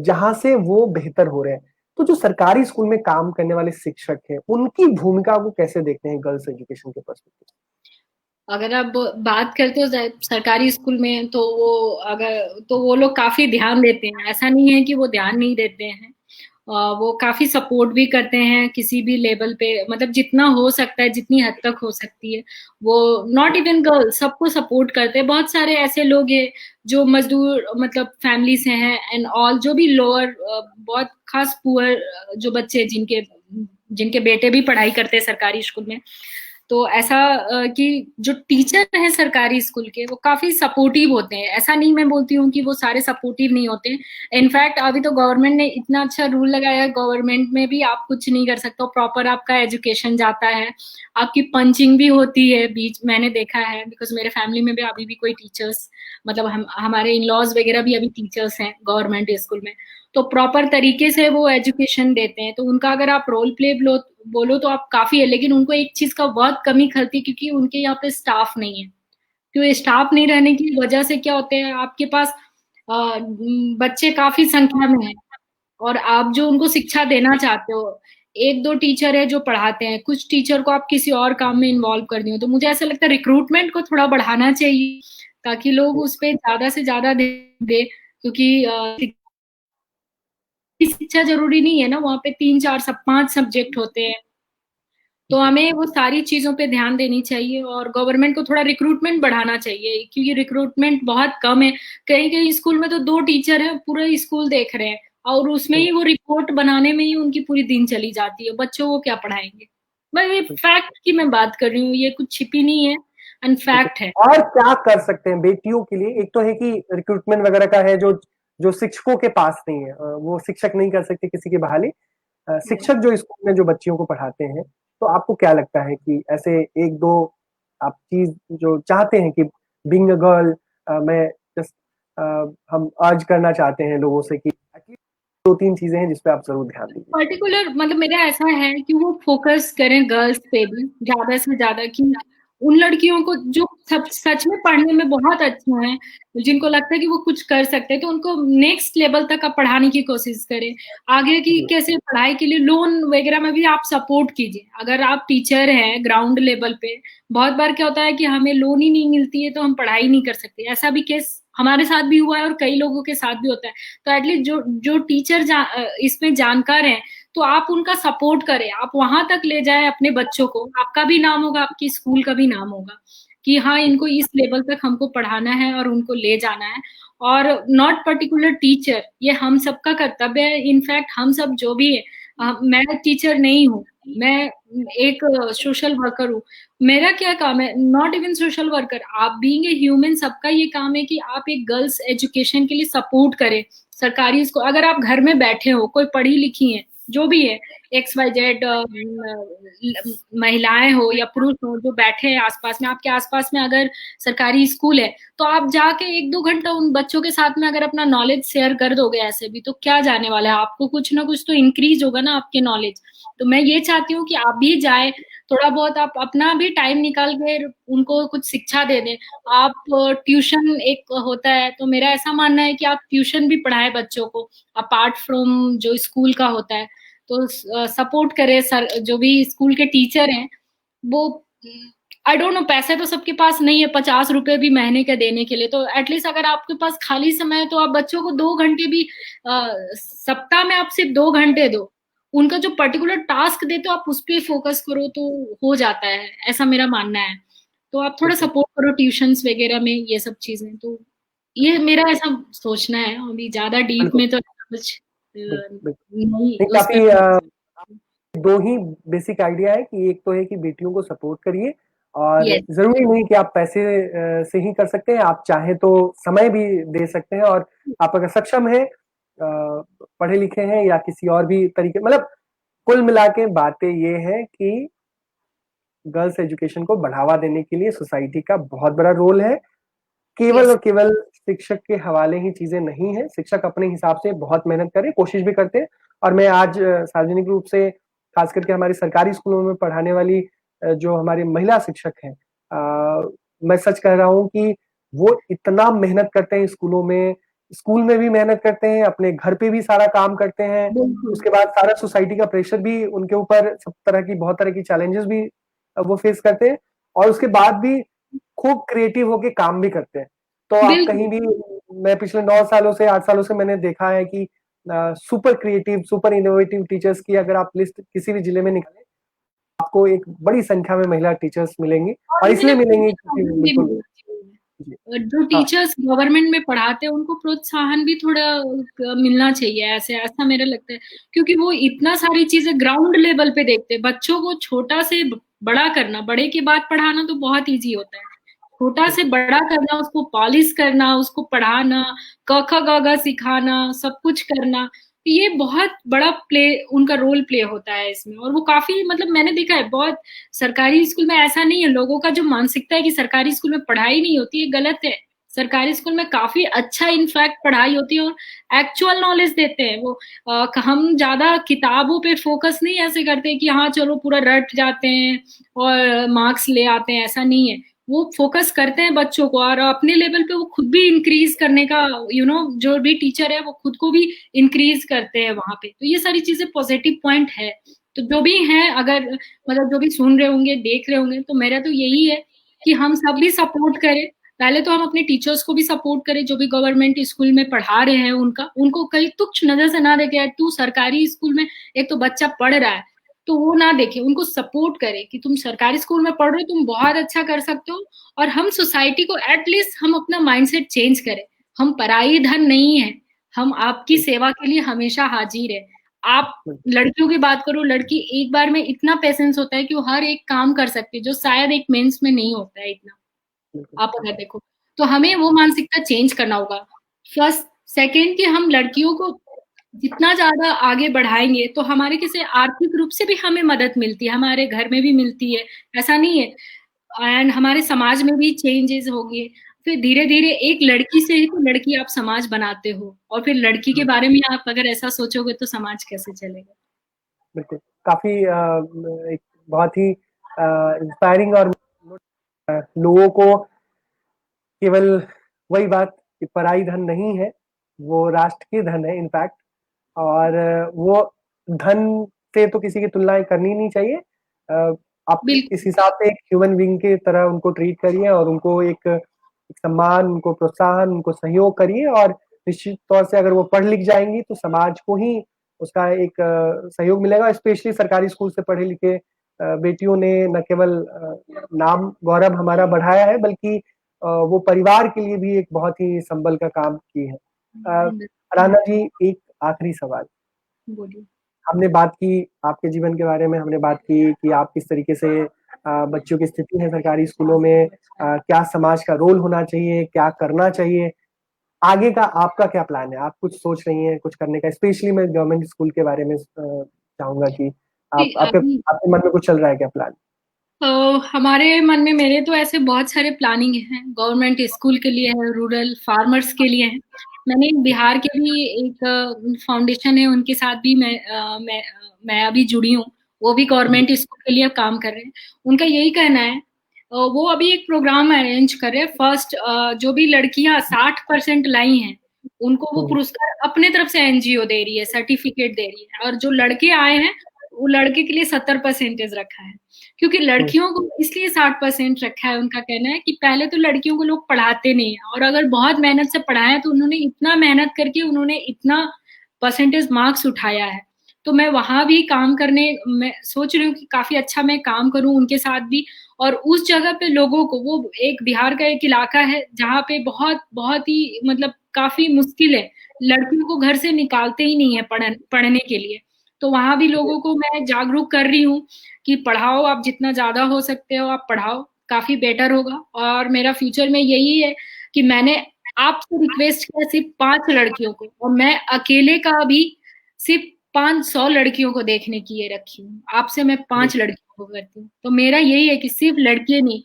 जहां से वो बेहतर हो रहे हैं। तो जो सरकारी स्कूल में काम करने वाले शिक्षक हैं, उनकी भूमिका को कैसे देखते हैं गर्ल्स एजुकेशन के पर्सपेक्टिव से? अगर आप बात करते हो सरकारी स्कूल में, तो वो लोग काफी ध्यान देते हैं, ऐसा नहीं है कि वो ध्यान नहीं देते हैं। वो काफी सपोर्ट भी करते हैं किसी भी लेवल पे, मतलब जितना हो सकता है, जितनी हद तक हो सकती है। वो नॉट इवन गर्ल्स, सबको सपोर्ट करते हैं। बहुत सारे ऐसे लोग हैं जो मजदूर मतलब फैमिली से हैं एंड ऑल, जो भी लोअर, बहुत खास पुअर जो बच्चे जिनके जिनके बेटे भी पढ़ाई करते हैं सरकारी स्कूल में, तो ऐसा कि जो टीचर हैं सरकारी स्कूल के, वो काफी सपोर्टिव होते हैं। ऐसा नहीं मैं बोलती हूँ कि वो सारे सपोर्टिव नहीं होते। इनफैक्ट अभी तो गवर्नमेंट ने इतना अच्छा रूल लगाया है, गवर्नमेंट में भी आप कुछ नहीं कर सकते हो, प्रॉपर आपका एजुकेशन जाता है, आपकी पंचिंग भी होती है बीच, मैंने देखा है, बिकॉज मेरे फैमिली में भी अभी भी कोई टीचर्स, मतलब हमारे इन लॉज वगैरह भी अभी टीचर्स हैं गवर्नमेंट स्कूल में। तो प्रॉपर तरीके से वो एजुकेशन देते हैं। तो उनका अगर आप रोल प्ले बोलो तो आप काफी है, लेकिन उनको एक चीज का बहुत कमी खलती है, क्योंकि उनके यहाँ पे स्टाफ नहीं है। क्यों स्टाफ नहीं रहने की वजह से क्या होते हैं, आपके पास बच्चे काफी संख्या में हैं, और आप जो उनको शिक्षा देना चाहते हो, एक दो टीचर है जो पढ़ाते हैं, कुछ टीचर को आप किसी और काम में इन्वॉल्व कर दिए हो। तो मुझे ऐसा लगता है रिक्रूटमेंट को थोड़ा बढ़ाना चाहिए, ताकि लोग उस पर ज्यादा से ज्यादा दे, क्योंकि शिक्षा जरूरी नहीं है ना, वहाँ पे 3 4 सब 5 सब्जेक्ट होते हैं। तो हमें वो सारी चीजों पे ध्यान देनी चाहिए, और गवर्नमेंट को थोड़ा रिक्रूटमेंट बढ़ाना चाहिए, क्योंकि रिक्रूटमेंट बहुत कम है। कहीं कहीं स्कूल में तो 2 टीचर हैं, पूरा स्कूल देख रहे हैं, और उसमें ही वो रिपोर्ट बनाने में ही उनकी पूरी दिन चली जाती है। बच्चों को क्या पढ़ाएंगे? मैं ये फैक्ट की मैं बात कर रही हूँ, ये कुछ छिपी नहीं है, एंड फैक्ट है। और क्या कर सकते हैं बेटियों के लिए? एक तो है कि रिक्रूटमेंट वगैरह का है, जो जो शिक्षकों के पास नहीं है, वो शिक्षक नहीं कर सकते किसी की बहाली। शिक्षक जो स्कूल में जो बच्चियों को पढ़ाते हैं, तो आपको क्या लगता है कि ऐसे एक दो आप चीज जो चाहते हैं कि बीइंग अ गर्ल, मैं जस्ट हम अर्ज करना चाहते हैं लोगों से कि एटलीस्ट 2 3 चीजें हैं जिसपे आप जरूर ध्यान दीजिए। पर्टिकुलर मतलब मेरा ऐसा है कि वो फोकस करें गर्ल्स पे भी ज्यादा से ज्यादा, कि उन लड़कियों को जो सब सच में पढ़ने में बहुत अच्छे हैं, जिनको लगता है कि वो कुछ कर सकते हैं, तो उनको नेक्स्ट लेवल तक आप पढ़ाने की कोशिश करें। आगे की कैसे पढ़ाई के लिए लोन वगैरह में भी आप सपोर्ट कीजिए। अगर आप टीचर हैं ग्राउंड लेवल पे, बहुत बार क्या होता है कि हमें लोन ही नहीं मिलती है तो हम पढ़ाई नहीं कर सकते। ऐसा भी केस हमारे साथ भी हुआ है, और कई लोगों के साथ भी होता है। तो एटलीस्ट जो जो टीचर इसमें जानकार हैं, तो आप उनका सपोर्ट करें, आप वहां तक ले जाएं अपने बच्चों को, आपका भी नाम होगा, आपकी स्कूल का भी नाम होगा, कि हाँ इनको इस लेवल तक हमको पढ़ाना है और उनको ले जाना है। और नॉट पर्टिकुलर टीचर, ये हम सबका कर्तव्य है। इनफैक्ट हम सब जो भी है, मैं टीचर नहीं हूँ, मैं एक सोशल वर्कर हूँ। मेरा क्या काम है? नॉट इवन सोशल वर्कर, आप बीइंग ए ह्यूमन, सबका ये काम है कि आप एक गर्ल्स एजुकेशन के लिए सपोर्ट करें। सरकारी स्कूल, अगर आप घर में बैठे हो, कोई पढ़ी लिखी है, जो भी है, XYZ महिलाएं हो या पुरुष हो जो बैठे हैं आसपास में, आपके आसपास में अगर सरकारी स्कूल है, तो आप जाके 1 2 घंटा उन बच्चों के साथ में अगर अपना नॉलेज शेयर कर दोगे, ऐसे भी तो क्या जाने वाला है, आपको कुछ ना कुछ तो इंक्रीज होगा ना आपके नॉलेज। तो मैं ये चाहती हूँ कि आप भी जाए, थोड़ा बहुत आप अपना भी टाइम निकाल के उनको कुछ शिक्षा दे दें। आप ट्यूशन एक होता है, तो मेरा ऐसा मानना है कि आप ट्यूशन भी पढ़ाए बच्चों को, अपार्ट फ्रॉम जो स्कूल का होता है। तो सपोर्ट करें सर, जो भी स्कूल के टीचर हैं वो, आई डोंट नो, पैसे तो सबके पास नहीं है 50 रुपए भी महीने के देने के लिए। तो एटलीस्ट अगर आपके पास खाली समय है, तो आप बच्चों को 2 घंटे भी सप्ताह में आप सिर्फ 2 घंटे दो, उनका जो पर्टिकुलर टास्क देते हो आप उस पर फोकस करो, तो हो जाता है, ऐसा मेरा मानना है। तो आप थोड़ा सपोर्ट करो ट्यूशंस वगैरह में, ये सब चीजें। तो ये मेरा ऐसा सोचना है, अभी ज्यादा डीप बिल्कुल में तो कुछ नहीं नहीं, उस काफी पर। दो ही बेसिक आइडिया है कि एक तो है कि बेटियों को सपोर्ट करिए, और यस, जरूरी नहीं कि आप पैसे से ही कर सकते हैं, आप चाहे तो समय भी दे सकते हैं। और आप अगर सक्षम हैं, पढ़े लिखे हैं या किसी और भी तरीके, मतलब कुल मिला के बातें ये है कि गर्ल्स एजुकेशन को बढ़ावा देने के लिए सोसाइटी का बहुत बड़ा रोल है। केवल यस, और केवल शिक्षक के हवाले ही चीजें नहीं है। शिक्षक अपने हिसाब से बहुत मेहनत करे, कोशिश भी करते हैं। और मैं आज सार्वजनिक रूप से, खास करके हमारे सरकारी स्कूलों में पढ़ाने वाली जो हमारी महिला शिक्षक हैं, मैं सच कह रहा हूँ कि वो इतना मेहनत करते हैं स्कूलों में, स्कूल में भी मेहनत करते हैं, अपने घर पे भी सारा काम करते हैं। बिल्कुल। उसके बाद सारा सोसाइटी का प्रेशर भी उनके ऊपर, सब तरह की बहुत तरह की चैलेंजेस भी वो फेस करते हैं। और उसके बाद भी खूब क्रिएटिव होके काम भी करते हैं। तो आप कहीं भी, मैं पिछले 9 सालों से 8 सालों से मैंने देखा है कि super creative, super innovative teachers की अगर आप लिस्ट किसी भी जिले में निकालें, आपको एक बड़ी संख्या में महिला टीचर्स मिलेंगी और इसलिए मिलेंगी क्योंकि बिल्कुल जी। जो हाँ, टीचर्स गवर्नमेंट में पढ़ाते हैं उनको प्रोत्साहन भी थोड़ा मिलना चाहिए, ऐसे ऐसा मेरा लगता है, क्योंकि वो इतना सारी चीजें ग्राउंड लेवल पे देखते हैं। बच्चों को छोटा से बड़ा करना, बड़े के बाद पढ़ाना तो बहुत इजी होता है, छोटा से बड़ा करना, उसको पॉलिश करना, उसको पढ़ाना, क ख ग घ सिखाना, सब कुछ करना, ये बहुत बड़ा प्ले उनका रोल प्ले होता है इसमें। और वो काफी, मतलब मैंने देखा है बहुत सरकारी स्कूल में ऐसा नहीं है। लोगों का जो मानसिकता है कि सरकारी स्कूल में पढ़ाई नहीं होती है, गलत है। सरकारी स्कूल में काफी अच्छा इनफैक्ट पढ़ाई होती है और एक्चुअल नॉलेज देते हैं वो। हम ज्यादा किताबों पे फोकस नहीं ऐसे करते कि हाँ चलो पूरा रट जाते हैं और मार्क्स ले आते हैं, ऐसा नहीं है। वो फोकस करते हैं बच्चों को और अपने लेवल पे वो खुद भी इंक्रीज करने का, जो भी टीचर है वो खुद को भी इंक्रीज करते हैं वहां पे। तो ये सारी चीजें पॉजिटिव पॉइंट है। तो जो भी हैं, अगर मतलब जो भी सुन रहे होंगे, देख रहे होंगे, तो मेरा तो यही है कि हम सब भी सपोर्ट करें। पहले तो हम अपने टीचर्स को भी सपोर्ट करें जो भी गवर्नमेंट स्कूल में पढ़ा रहे हैं, उनको कहीं तुच्छ नजर से ना देखे, यार तू सरकारी स्कूल में एक तो बच्चा पढ़ रहा है, तो वो ना देखे, उनको सपोर्ट करे कि तुम सरकारी स्कूल में पढ़ रहे हो, तुम बहुत अच्छा कर सकते हो। और हम सोसाइटी को एटलीस्ट हम अपना माइंडसेट चेंज करें। हम पराई धन नहीं है, हम आपकी सेवा के लिए हमेशा हाजिर है। आप लड़कियों की बात करो, लड़की एक बार में इतना पेशेंस होता है कि वो हर एक काम कर सकती है जो शायद एक मेंस में नहीं होता है इतना। आप अगर देखो तो हमें वो मानसिकता चेंज करना होगा। फर्स्ट, सेकेंड कि हम लड़कियों को जितना ज्यादा आगे बढ़ाएंगे तो हमारे किसी आर्थिक रूप से भी हमें मदद मिलती है, हमारे घर में भी मिलती है, ऐसा नहीं है। एंड हमारे समाज में भी चेंजेस होंगे। फिर धीरे धीरे एक लड़की से ही तो लड़की आप समाज बनाते हो, और फिर लड़की के बारे में आप अगर ऐसा सोचोगे तो समाज कैसे चलेगा। बिल्कुल, काफी एक बहुत ही इंस्पायरिंग और लोगों को केवल वही बात कि पराई धन नहीं है, वो राष्ट्र की धन है इनफैक्ट। और वो धन से तो किसी की तुलना करनी नहीं चाहिए। आप इस हिसाब से एक ह्यूमन बीइंग की तरह उनको ट्रीट करिए और उनको एक सम्मान, उनको प्रोत्साहन, उनको सहयोग करिए। और निश्चित तौर से अगर वो पढ़ लिख जाएंगी तो समाज को ही उसका एक सहयोग मिलेगा। स्पेशली सरकारी स्कूल से पढ़े लिखे बेटियों ने न केवल नाम गौरव हमारा बढ़ाया है, बल्कि वो परिवार के लिए भी एक बहुत ही संबल का काम की है। राना जी, एक आखिरी सवाल। बोलिए। हमने बात की आपके जीवन के बारे में, हमने बात की कि आप किस तरीके से बच्चों की स्थिति है सरकारी स्कूलों में, क्या समाज का रोल होना चाहिए, क्या करना चाहिए। आगे का आपका क्या प्लान है? आप कुछ सोच रही हैं कुछ करने का? स्पेशली मैं गवर्नमेंट स्कूल के बारे में चाहूंगा कि आपके मन में कुछ चल रहा है क्या प्लान? तो हमारे मन में, मेरे तो ऐसे बहुत सारे प्लानिंग हैं। गवर्नमेंट स्कूल के लिए है, रूरल फार्मर्स के लिए है। मैंने बिहार के भी एक फाउंडेशन है, उनके साथ भी मैं अभी जुड़ी हूँ। वो भी गवर्नमेंट स्कूल के लिए काम कर रहे हैं। उनका यही कहना है, वो अभी एक प्रोग्राम अरेंज कर रहे हैं। फर्स्ट, जो भी लड़कियां 60% लाई हैं उनको वो पुरस्कार अपने तरफ से एनजीओ दे रही है, सर्टिफिकेट दे रही है। और जो लड़के आए हैं वो लड़के के लिए 70% रखा है, क्योंकि लड़कियों को इसलिए 60% रखा है। उनका कहना है कि पहले तो लड़कियों को लोग पढ़ाते नहीं है, और अगर बहुत मेहनत से पढ़ाया तो उन्होंने इतना मेहनत करके उन्होंने इतना परसेंटेज मार्क्स उठाया है। तो मैं वहां भी काम करने, मैं सोच रही हूँ कि काफी अच्छा मैं काम करूं उनके साथ भी। और उस जगह पे लोगों को, वो एक बिहार का एक इलाका है जहाँ पे बहुत बहुत ही मतलब काफी मुश्किल है, लड़कियों को घर से निकालते ही नहीं है पढ़ने के लिए। तो वहां भी लोगों को मैं जागरूक कर रही हूँ कि पढ़ाओ, आप जितना ज्यादा हो सकते हो आप पढ़ाओ, काफी बेटर होगा। और मेरा फ्यूचर में यही है कि मैंने आपसे रिक्वेस्ट किया सिर्फ 5 लड़कियों को, और मैं अकेले का भी सिर्फ 500 लड़कियों को देखने की ये रखी हूँ। आपसे मैं 5 लड़कियों को करती हूँ। तो मेरा यही है कि सिर्फ लड़कियां नहीं,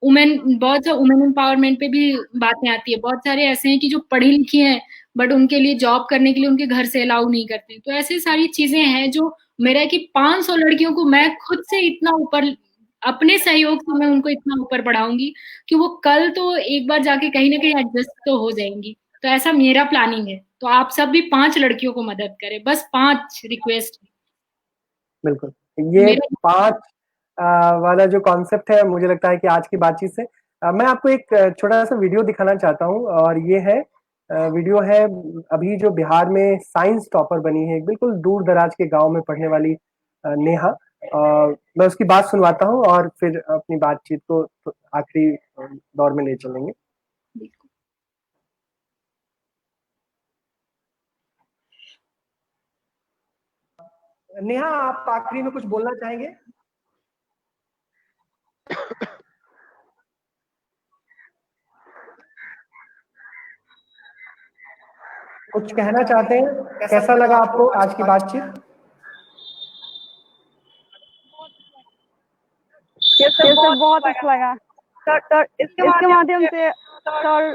वुमेन, बहुत सा वुमेन एम्पावरमेंट पे भी बातें आती है। बहुत सारे ऐसे हैं कि जो पढ़ी लिखी हैं बट उनके लिए जॉब करने के लिए उनके घर से अलाउ नहीं करते। तो ऐसी सारी चीजें हैं जो मेरा है कि 500 लड़कियों को मैं खुद से इतना ऊपर, अपने सहयोग से मैं उनको इतना ऊपर बढ़ाऊंगी कि वो कल तो एक बार जाके कहीं ना कहीं एडजस्ट तो हो जाएंगी। तो ऐसा मेरा प्लानिंग है। तो आप सब भी 5 लड़कियों को मदद करें, बस 5 रिक्वेस्ट। बिल्कुल, ये मेरा 5 वाला जो कॉन्सेप्ट है, मुझे लगता है कि आज की बातचीत से मैं आपको एक छोटा-सा वीडियो दिखाना चाहता हूँ और ये है वीडियो है अभी जो बिहार में साइंस टॉपर बनी है, बिल्कुल दूर-दराज के गाँव में पढ़ने वाली नेहा। मैं उसकी बात सुनवाता हूँ और फिर अपनी बातचीत को आखिरी दौर में ले चलेंगे। नेहा, आप आखिरी में कुछ बोलना चाहेंगे? कुछ कहना चाहते हैं? कैसा लगा आपको आज की बातचीत? ये सर बहुत अच्छा लगा सर। इसके माध्यम से सर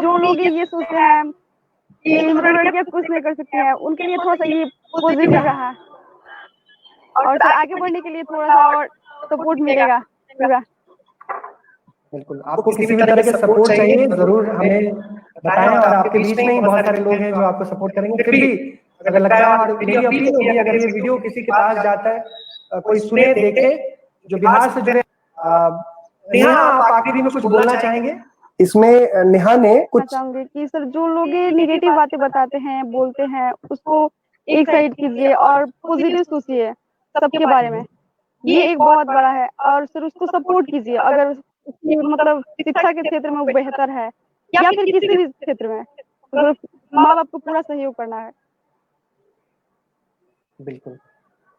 जो लोग ये सोचते हैं कि मतलब लड़कियां कुछ नहीं कर सकती हैं, उनके लिए थोड़ा सा ये पॉजिटिव रहा और सर आगे बढ़ने के लिए थोड़ा सा और सपोर्ट मिलेगा पूरा। बिल्कुल, आपको किसी भी तरह का सपोर्ट चाहिए ज़रूर हमें बताएं और आपके बीच में ही बहुत सारे लोग हैं जो आपको सपोर्ट करेंगे। फिर भी अगर लगता है और मेरी अपील होगी अगर ये वीडियो किसी के पास जाता है, कोई सुने देखे जो बिहार से जुड़े। नेहा, आप आखिरी में कुछ बोलना चाहेंगे? इसमें नेहा ने कुछ चाहूंगी कि सर जो लोग निगेटिव बातें बताते हैं, बोलते हैं, उसको एक साइड कीजिए और पॉजिटिव सोचिए सबके बारे में। ये एक बहुत बड़ा है और सर उसको सपोर्ट कीजिए अगर मतलब शिक्षा के क्षेत्र में वो बेहतर है या फिर किसी भी क्षेत्र में, तो माँ बाप को पूरा सहयोग करना है। बिल्कुल,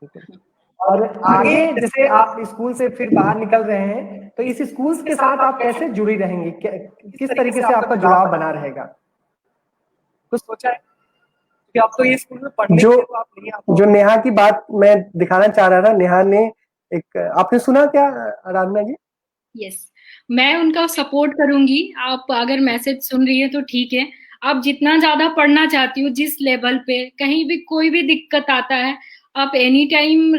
बिल्कुल। और आगे जैसे आप स्कूल से फिर बाहर निकल रहे हैं, तो इस स्कूल के साथ आप कैसे जुड़ी रहेंगी? किस तरीके से आपका जुड़ाव बना रहेगा? कुछ सोचा है? कि आप तो ये स्कूल में पढ़ने जो नेहा की बात मैं दिखाना चाह रहा था, नेहा ने एक आपने सुना क्या आराधना जी? यस, मैं उनका सपोर्ट करूंगी। आप अगर मैसेज सुन रही है तो ठीक है। आप जितना ज्यादा पढ़ना चाहती हो, जिस लेवल पे कहीं भी कोई भी दिक्कत आता है, आप एनी टाइम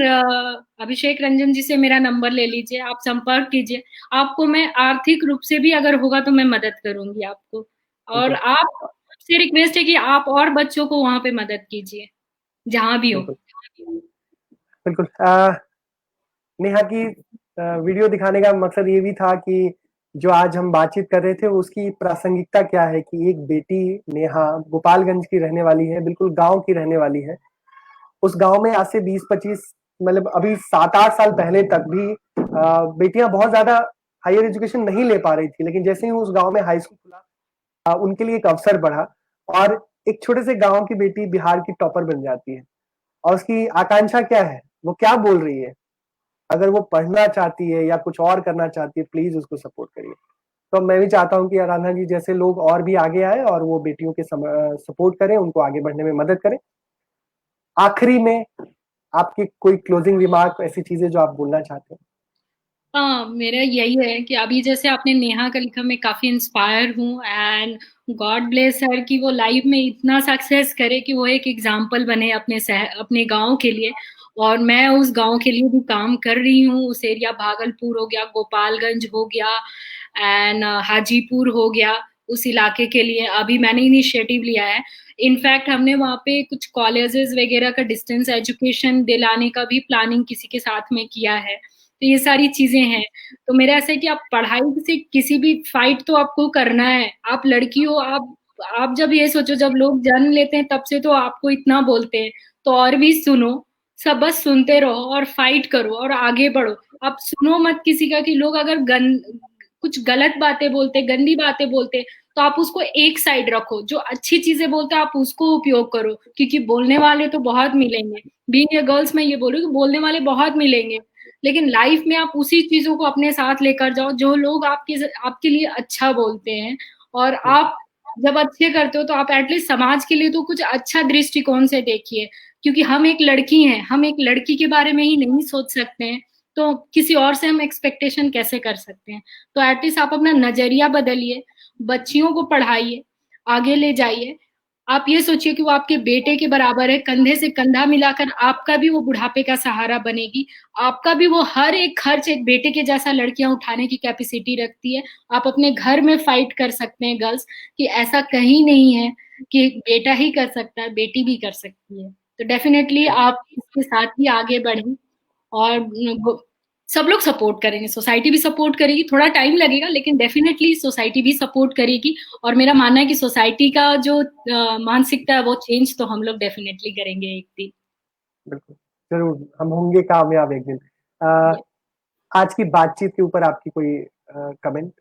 अभिषेक रंजन जी से मेरा नंबर ले लीजिए, आप संपर्क कीजिए। आपको मैं आर्थिक रूप से भी अगर होगा तो मैं मदद करूंगी आपको। और आप से रिक्वेस्ट है कि आप और बच्चों को वहां पे मदद कीजिए जहां भी हो। बिल्कुल। नेहा की वीडियो दिखाने का मकसद ये भी था कि जो आज हम बातचीत कर रहे थे उसकी प्रासंगिकता क्या है कि एक बेटी नेहा गोपालगंज की रहने वाली है, बिल्कुल गांव की रहने वाली है। उस गांव में आज से 20-25 मतलब अभी 7-8 साल पहले तक भी बेटियां बहुत ज्यादा हायर एजुकेशन नहीं ले पा रही थी, लेकिन जैसे ही उस गांव में हाई स्कूल खुला उनके लिए एक अवसर बढ़ा और एक छोटे से गांव की बेटी बिहार की टॉपर बन जाती है। और उसकी आकांक्षा क्या है, वो क्या बोल रही है, अगर वो पढ़ना चाहती है या कुछ और करना चाहती है प्लीज उसको सपोर्ट करिए। तो मैं भी चाहता हूँ कि आराधना जी जैसे लोग और भी आगे आए और वो बेटियों के सपोर्ट करें, उनको आगे बढ़ने में मदद करें। आखिरी में आपकी कोई क्लोजिंग रिमार्क, ऐसी चीजें जो आप बोलना चाहते हैं? हाँ, मेरा यही है कि अभी जैसे आपने नेहा का लिखा, मैं काफी इंस्पायर हूँ एंड गॉड ब्लेस हर कि वो लाइफ में इतना सक्सेस करे कि वो एक एग्जाम्पल बने अपने गांव के लिए। और मैं उस गांव के लिए भी काम कर रही हूँ। उस एरिया भागलपुर हो गया, गोपालगंज हो गया एंड हाजीपुर हो गया, उस इलाके के लिए अभी मैंने इनिशिएटिव लिया है। इनफैक्ट हमने वहाँ पे कुछ कॉलेजेस वगैरह का डिस्टेंस एजुकेशन दिलाने का भी प्लानिंग किसी के साथ में किया है। तो ये सारी चीजें हैं। तो मेरा ऐसा है कि आप पढ़ाई से किसी भी फाइट तो आपको करना है। आप लड़की हो, आप जब ये सोचो, जब लोग जन्म लेते हैं तब से तो आपको इतना बोलते हैं, तो और भी सुनो। सब बस सुनते रहो और फाइट करो और आगे बढ़ो। आप सुनो मत किसी का कि लोग अगर कुछ गलत बातें बोलते, गंदी बातें बोलते, तो आप उसको एक साइड रखो। जो अच्छी चीजें बोलते हैं आप उसको उपयोग करो, क्योंकि बोलने वाले तो बहुत मिलेंगे। बीइंग ए गर्ल्स मैं ये बोलूँ कि बोलने वाले बहुत मिलेंगे, लेकिन लाइफ में आप उसी चीजों को अपने साथ लेकर जाओ जो लोग आपके लिए अच्छा बोलते हैं। और आप जब अच्छे करते हो तो आप एटलीस्ट समाज के लिए तो कुछ अच्छा दृष्टिकोण से देखिए, क्योंकि हम एक लड़की हैं, हम एक लड़की के बारे में ही नहीं सोच सकते हैं, तो किसी और से हम एक्सपेक्टेशन कैसे कर सकते हैं। तो एटलीस्ट आप अपना नजरिया बदलिए, बच्चियों को पढ़ाइए, आगे ले जाइए। आप ये सोचिए कि वो आपके बेटे के बराबर है, कंधे से कंधा मिलाकर आपका भी वो बुढ़ापे का सहारा बनेगी। आपका भी वो हर एक खर्च एक बेटे के जैसा लड़कियां उठाने की कैपेसिटी रखती है। आप अपने घर में फाइट कर सकते हैं गर्ल्स, कि ऐसा कहीं नहीं है कि बेटा ही कर सकता है, बेटी भी कर सकती है। तो डेफिनेटली आप इसके साथ ही आगे बढ़ें और सब लोग सपोर्ट करेंगे, सोसाइटी भी सपोर्ट करेगी, थोड़ा टाइम लगेगा लेकिन डेफिनेटली सोसाइटी भी सपोर्ट करेगी। और मेरा मानना है कि सोसाइटी का जो मानसिकता है वो चेंज तो हम लोग डेफिनेटली करेंगे एक दिन। बिल्कुल, जरूर हम होंगे कामयाब एक दिन। आज की बातचीत के ऊपर आपकी कोई कमेंट?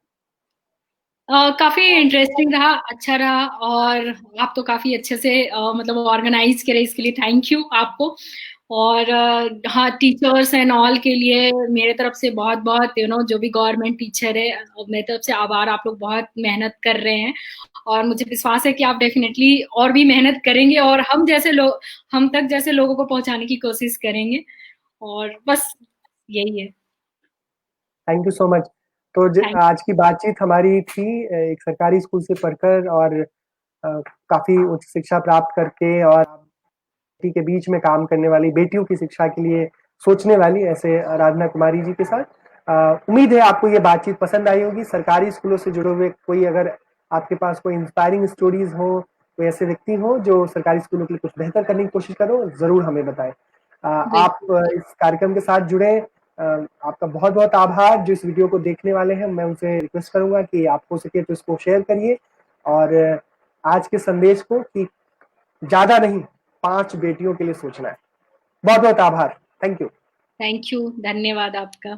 काफी इंटरेस्टिंग रहा, अच्छा रहा, और आप तो काफी अच्छे से मतलब ऑर्गेनाइज करे, इसके लिए थैंक यू आपको। और हाँ, टीचर्स एंड ऑल के लिए मेरे तरफ से बहुत बहुत जो भी गवर्नमेंट टीचर है, मेरी तरफ से आभार। आप लोग बहुत मेहनत कर रहे हैं और मुझे विश्वास है कि आप डेफिनेटली और भी मेहनत करेंगे और हम तक जैसे लोगों को पहुंचाने की कोशिश करेंगे। और बस यही है। Thank you so much. तो आज की बातचीत हमारी थी एक सरकारी स्कूल से पढ़कर और काफी उच्च शिक्षा प्राप्त करके और के बीच में काम करने वाली बेटियों की शिक्षा के लिए सोचने वाली ऐसे आराधना कुमारी जी के साथ। उम्मीद है आपको ये बातचीत पसंद आई होगी। सरकारी स्कूलों से जुड़े हुए कोई अगर आपके पास कोई इंस्पायरिंग स्टोरीज हो, कोई ऐसे व्यक्ति हो जो सरकारी स्कूलों के लिए कुछ बेहतर करने की कोशिश करो, जरूर हमें बताएं। आप इस कार्यक्रम के साथ जुड़े, आपका बहुत बहुत आभार। जो इस वीडियो को देखने वाले हैं मैं उनसे रिक्वेस्ट करूंगा कि आप हो सके तो इसको शेयर करिए और आज के संदेश को कि ज्यादा नहीं 5 बेटियों के लिए सोचना है। बहुत बहुत आभार। Thank you. थैंक यू, धन्यवाद आपका।